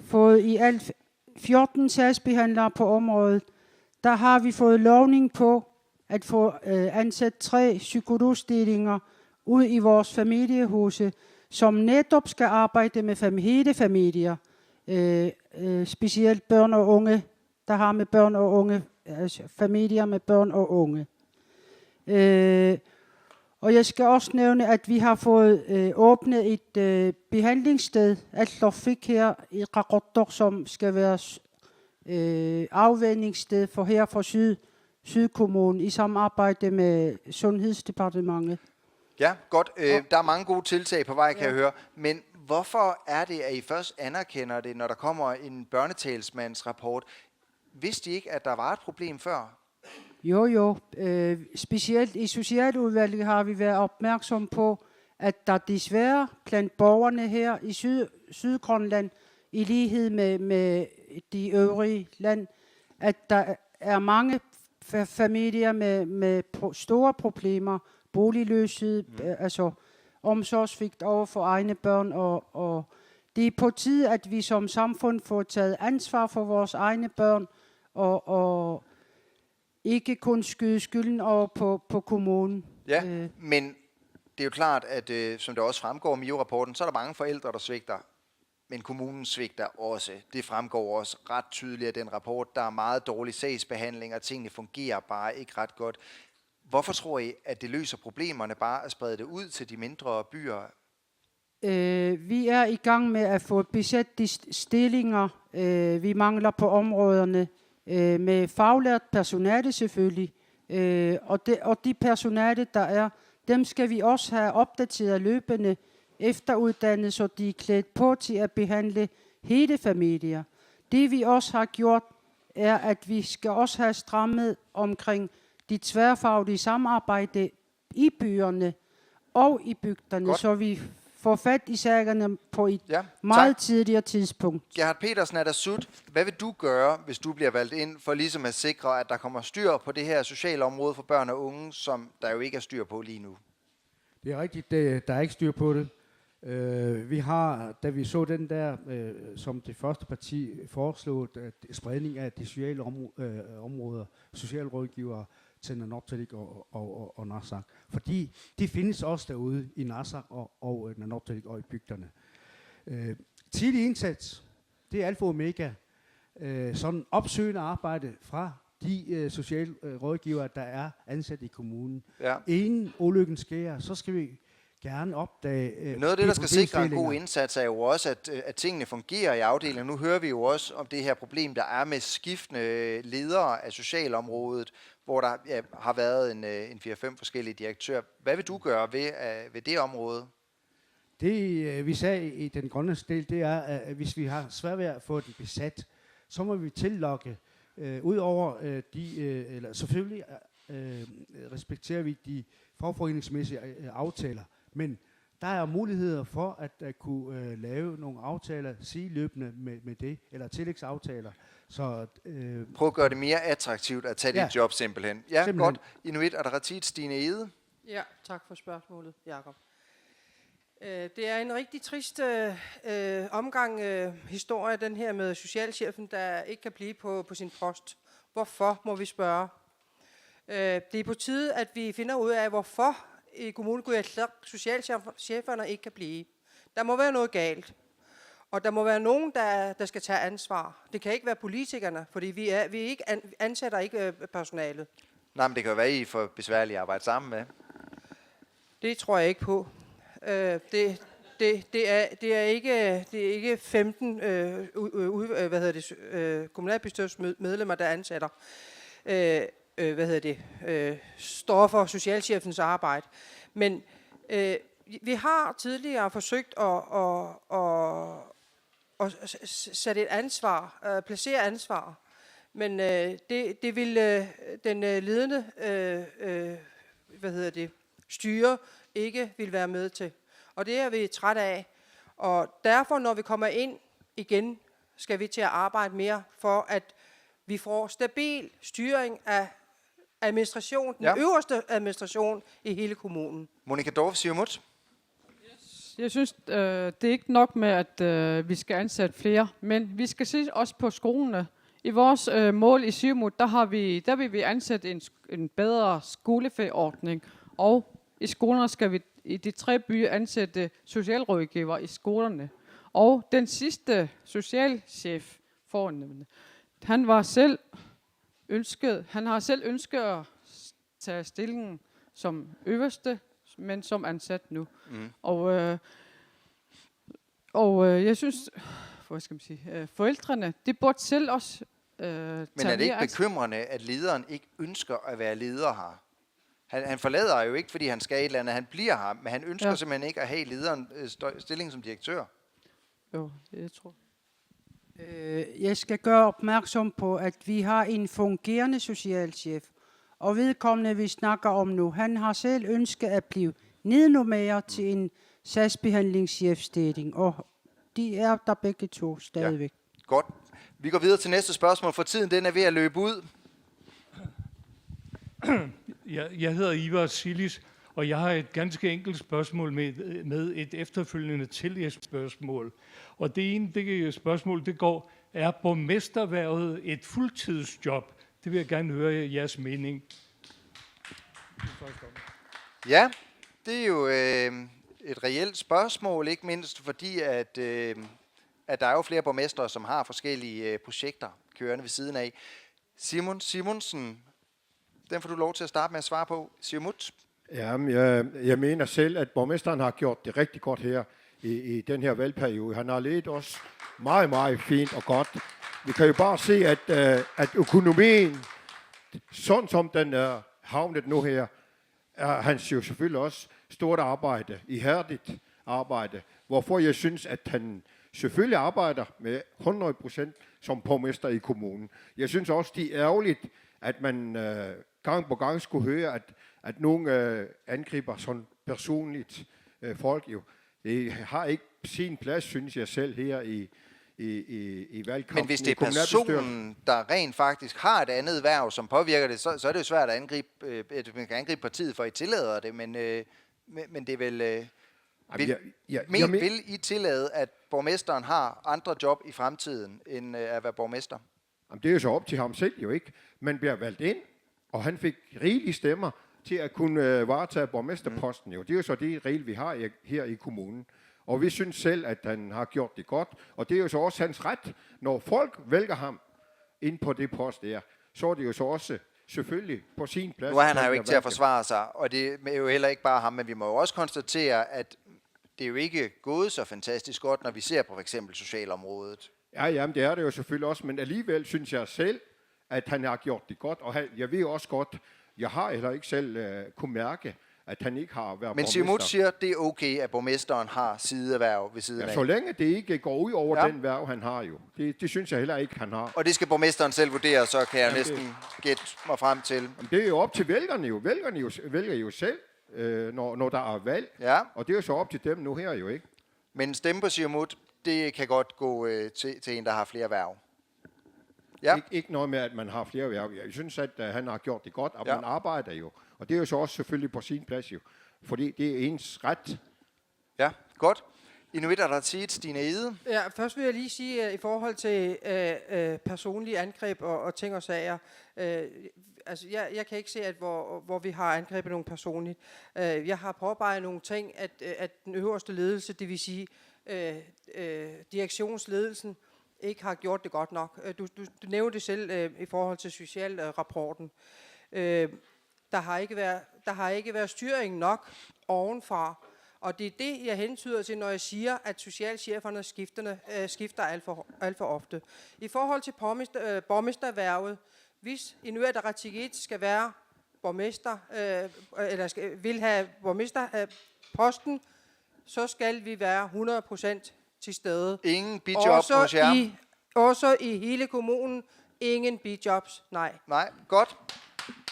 fået i alt 14 sagsbehandlere på området, der har vi fået lovning på at få ansat 3 psykologstillinger ud i vores familiehuse, som netop skal arbejde med hele familier, specielt børn og unge, der har med børn og unge, altså familier med børn og unge. Og jeg skal også nævne, at vi har fået åbnet et behandlingssted, Al-Lofik her i Rarotter, som skal være afvandingssted for Sydkommunen i samarbejde med Sundhedsdepartementet. Ja, godt. Der er mange gode tiltag på vej, kan jeg høre. Men hvorfor er det, at I først anerkender det, når der kommer en børnetalsmandsrapport? Vidste I ikke, at der var et problem før? Jo. Specielt i Socialudvalget har vi været opmærksom på, at der desværre blandt borgerne her i Sydgrønland, i lighed med de øvrige land, at der er mange familier med store problemer, boligløshed, altså omsorgsvigt over for egne børn, og det er på tide, at vi som samfund får taget ansvar for vores egne børn, og ikke kun skyde skylden over på kommunen. Ja, men det er jo klart, at som det også fremgår af MIO-rapporten, så er der mange forældre, der svigter. Men kommunen svigter også. Det fremgår også ret tydeligt af den rapport. Der er meget dårlig sagsbehandling, og tingene fungerer bare ikke ret godt. Hvorfor tror I, at det løser problemerne bare at sprede det ud til de mindre byer? Vi er i gang med at få besat de stillinger, vi mangler på områderne, med faglært personale selvfølgelig. Og de personale, der er, dem skal vi også have opdateret løbende, efteruddannet, så de er klædt på til at behandle hele familier. Det vi også har gjort, er, at vi skal også have strammet omkring de tværfaglige samarbejde i byerne og i bygderne, godt, så vi får fat i sagerne på et meget tidligere tidspunkt. Gerhard Petersen er der sut. Hvad vil du gøre, hvis du bliver valgt ind, for ligesom at sikre, at der kommer styr på det her sociale område for børn og unge, som der jo ikke er styr på lige nu? Det er rigtigt, der er ikke styr på det. Vi har, da vi så den der, som det første parti foreslået, at spredning af de sociale områder, socialrådgivere til Nanortalik og Narsaq. Fordi de findes også derude i Narsaq og Nanortalik og i bygderne. Tidlig indsats, det er alfa og omega. Sådan opsøgende arbejde fra de sociale rådgivere, der er ansat i kommunen. Ja. Inden ulykken sker, så skal vi gerne opdage Noget af det, der skal sikre en god problemstillinger. indsats, er jo også, at tingene fungerer i afdelingen. Nu hører vi jo også om det her problem, der er med skiftende ledere af socialområdet, hvor der har været en 4-5 forskellige direktører. Hvad vil du gøre ved det område? Det, vi sagde i den grønlandske del, det er, at hvis vi har svært ved at få den besat, så må vi tillokke, udover eller selvfølgelig respekterer vi de fagforeningsmæssige aftaler, men der er muligheder for at kunne lave nogle aftaler sideløbende med det, eller tillægsaftaler. Så, Prøv at gøre det mere attraktivt at tage dit job simpelthen. Ja, simpelthen. Godt. Inuit Ataqatigiit, Stine Ede. Ja, tak for spørgsmålet, Jakob. Det er en rigtig trist historie, den her med socialchefen, der ikke kan blive på sin post. Hvorfor, må vi spørge. Det er på tide, at vi finder ud af, hvorfor i kommunen socialcheferne ikke kan blive. Der må være noget galt. Og der må være nogen, der skal tage ansvar. Det kan ikke være politikerne, fordi vi ikke ansætter ikke personalet. Nej, men det kan jo være, I er for besværligt at arbejde sammen med. Det tror jeg ikke på. Det er ikke 15 kommunalbestyrelsesmedlemmer, der ansætter. Står for socialchefens arbejde. Men vi har tidligere forsøgt at sætte et ansvar, placere ansvar. Men det vil den ledende styre ikke vil være med til. Og det er vi træt af. Og derfor, når vi kommer ind igen, skal vi til at arbejde mere for, at vi får stabil styring af administration, den øverste administration i hele kommunen. Monika Dorf, Siumut. Jeg synes, det er ikke nok med, at vi skal ansætte flere, men vi skal se også på skolerne. I vores mål i Siumut, der vil vi ansætte en bedre skolefagordning, og i skolerne skal vi i de 3 byer ansætte socialrådgiver i skolerne. Og den sidste socialchef fornævnte, han har selv ønsket at tage stillingen som øverste, men som ansat nu. Mm. Og jeg synes, forældrene, de burde selv også Men er det ikke bekymrende, at lederen ikke ønsker at være leder her? Han forlader jo ikke, fordi han skal et eller andet. Han bliver her, men han ønsker simpelthen ikke at have lederen stilling som direktør. Jo, det tror jeg. Jeg skal gøre opmærksom på, at vi har en fungerende socialchef, og vedkommende, vi snakker om nu, han har selv ønsket at blive nednummeret til en sagsbehandlingschefstilling, og de er der begge to stadigvæk. Ja. Godt. Vi går videre til næste spørgsmål, for tiden den er ved at løbe ud. Jeg hedder Ivar Silis, og jeg har et ganske enkelt spørgsmål med et efterfølgende tillægsspørgsmål. Og det ene spørgsmål, det går, er borgmesterhvervet et fuldtidsjob? Det vil jeg gerne høre jeres mening. Ja, det er jo et reelt spørgsmål, ikke mindst fordi, at der er jo flere borgmestre, som har forskellige projekter kørende ved siden af. Simon Simonsen, den får du lov til at starte med at svare på. Siumut. Jamen, jeg mener selv, at borgmesteren har gjort det rigtig godt her i den her valgperiode. Han har ledet os meget, meget fint og godt. Vi kan jo bare se, at økonomien, sådan som den er havnet nu her, er hans jo selvfølgelig også stort arbejde, ihærdigt arbejde. Hvorfor jeg synes, at han selvfølgelig arbejder med 100% som borgmester i kommunen. Jeg synes også, det er ærgerligt, at man gang på gang skulle høre, at nogen angriber sådan personligt folk jo. Det har ikke sin plads, synes jeg selv, her i valgkampen. Men hvis det er personen, der rent faktisk har et andet værv, som påvirker det, så er det jo svært at angribe, man kan angribe partiet, for I tillader det, men det er vel... Vil I tillade, at borgmesteren har andre job i fremtiden, end at være borgmester? Jamen, det er jo så op til ham selv jo ikke. Man bliver valgt ind, og han fik rigelige stemmer til at kunne varetage borgmesterposten. Jo. Det er jo så det regel, vi har her i kommunen. Og vi synes selv, at han har gjort det godt. Og det er jo så også hans ret. Når folk vælger ham ind på det post der, så er det jo så også selvfølgelig på sin plads. Nu er han kan her jo være ikke til at valget. forsvare sig, og det er jo heller ikke bare ham, men vi må jo også konstatere, at det er jo ikke gået så fantastisk godt, når vi ser på for eksempel socialområdet. Ja, jamen det er det jo selvfølgelig også, men alligevel synes jeg selv, at han har gjort det godt, og jeg ved også godt, jeg har heller ikke selv kunne mærke, at han ikke har været Men borgmester. Siumut siger, at det er okay, at borgmesteren har sideerhverv ved siden Ja, af. så længe det ikke går ud over Ja. den værv, han har jo. Det synes jeg heller ikke, han har. Og det skal borgmesteren selv vurdere, så kan jeg Jamen, næsten gætte mig frem til. Jamen, det er jo op til vælgerne jo. Vælgerne vælger jo selv, når der er valg. Ja. Og det er jo så op til dem nu her jo, ikke? Men stemme på Siumut, det kan godt gå til en, der har flere værv. Ja. Ikke noget med, at man har flere værv. Jeg synes, at han har gjort det godt, og Ja. man arbejder jo. Og det er jo så også selvfølgelig på sin plads jo. Fordi det er ens ret. Ja, godt. Inuit Ataqatigiit, Stine Ede. Ja, først vil jeg lige sige i forhold til personlige angreb og ting og sager. Altså, jeg kan ikke se, at hvor vi har angrebet nogen personligt. Jeg har påpeget nogle ting, at den øverste ledelse, det vil sige direktionsledelsen, ikke har gjort det godt nok. Du nævnte det selv i forhold til socialrapporten. Der har ikke været styring nok ovenfra. Og det er det, jeg hentyder til, når jeg siger, at socialcheferne skifter alt for ofte. I forhold til borgmesterværvet, hvis Inuit Ataqatigiit skal være borgmester, vil have borgmesterposten, så skal vi være 100% til stede. Ingen bidjob hos jer. Også i hele kommunen. Ingen bidjobs, nej. Nej, godt.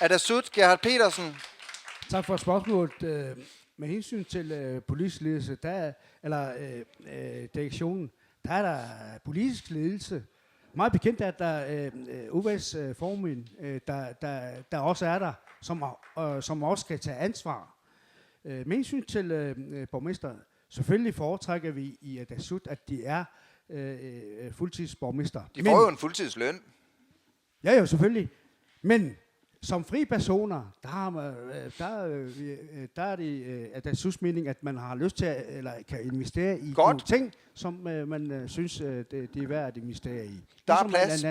Ataqatigiit, Gerhard Petersen. Tak for spørgsmålet. Med hensyn til politisk ledelse, direktionen, der er der politisk ledelse. Meget bekendt er, at der udvalgsformand, der også er der, som også skal tage ansvar. Med hensyn til borgmester, selvfølgelig foretrækker vi i Ataqatigiit, at de er fuldtidsborgmester. De får jo en fuldtidsløn. Ja, jo, selvfølgelig. Men som frie personer, der er det Ataqatigiits mening, at man har lyst til eller kan investere i nogle ting, som man synes, det er værd at investere i. Der er plads.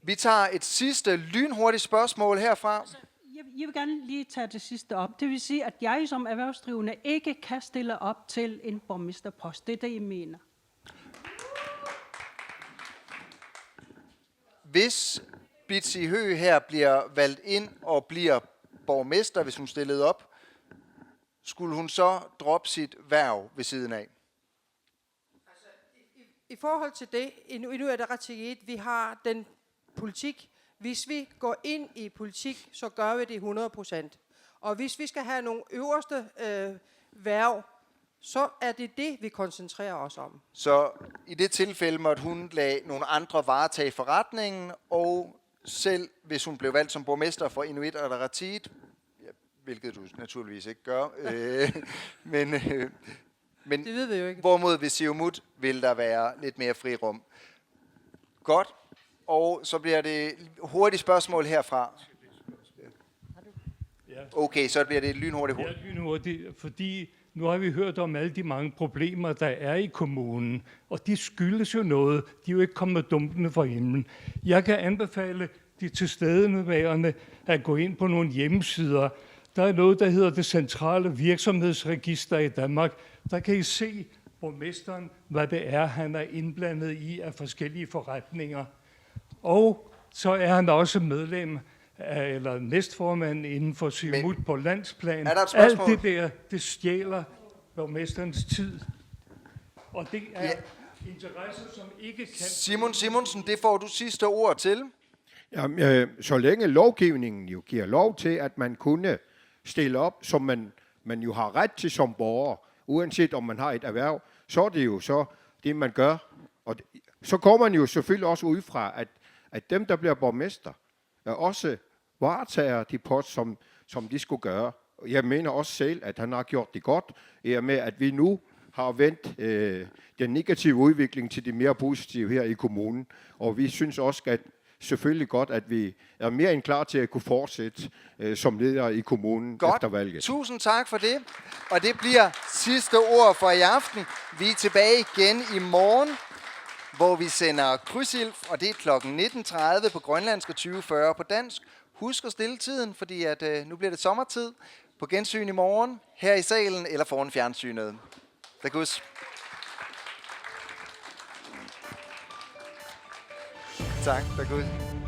Vi tager et sidste lynhurtigt spørgsmål herfra. Jeg vil gerne lige tage det sidste op. Det vil sige, at jeg som erhvervsdrivende ikke kan stille op til en borgmesterpost. Det er det, jeg mener. Hvis Bitsi Høgh her bliver valgt ind og bliver borgmester, hvis hun stillede op, skulle hun så droppe sit hverv ved siden af? I forhold til det, Inuit Ataqatigiit, vi har den politik. Hvis vi går ind i politik, så gør vi det 100%. Og hvis vi skal have nogle øverste hverv, så er det det, vi koncentrerer os om. Så i det tilfælde måtte hun lade nogle andre varetage forretningen, og selv hvis hun blev valgt som borgmester for Inuit Ataqatigiit, hvilket du naturligvis ikke gør, men det ved vi jo ikke. Hvorimod ved Siumut vil der være lidt mere frirum. Godt. Og så bliver det hurtigt spørgsmål herfra. Okay, så bliver det et lynhurtigt. Ja, lynhurtigt, fordi nu har vi hørt om alle de mange problemer, der er i kommunen, og de skyldes jo noget. De er jo ikke kommet dumpende fra himlen. Jeg kan anbefale de tilstedeværende at gå ind på nogle hjemmesider. Der er noget, der hedder det centrale virksomhedsregister i Danmark. Der kan I se borgmesteren, hvad det er, han er indblandet i af forskellige forretninger. Og så er han også medlem eller næstformand inden for Siumut på landsplan. Alt det der, det stjæler borgmesterens tid. Og det er interesser, som ikke kan... Simon Simonsen, det får du sidste ord til. Jamen, så længe lovgivningen jo giver lov til, at man kunne stille op, som man jo har ret til som borger, uanset om man har et erhverv, så er det jo så det, man gør. Og så går man jo selvfølgelig også ud fra, at dem, der bliver borgmester, også varetager de post, som de skulle gøre. Jeg mener også selv, at han har gjort det godt, i og med, at vi nu har vendt den negative udvikling til det mere positive her i kommunen. Og vi synes også, at selvfølgelig godt, at vi er mere end klar til at kunne fortsætte som leder i kommunen efter valget. Tusind tak for det. Og det bliver sidste ord for i aften. Vi er tilbage igen i morgen, hvor vi sender krydsild, og det er kl. 19.30 på grønlandsk og 20.40 på dansk. Husk at stille tiden, fordi at, nu bliver det sommertid. På gensyn i morgen, her i salen eller foran fjernsynet. Takus. Tak, takus.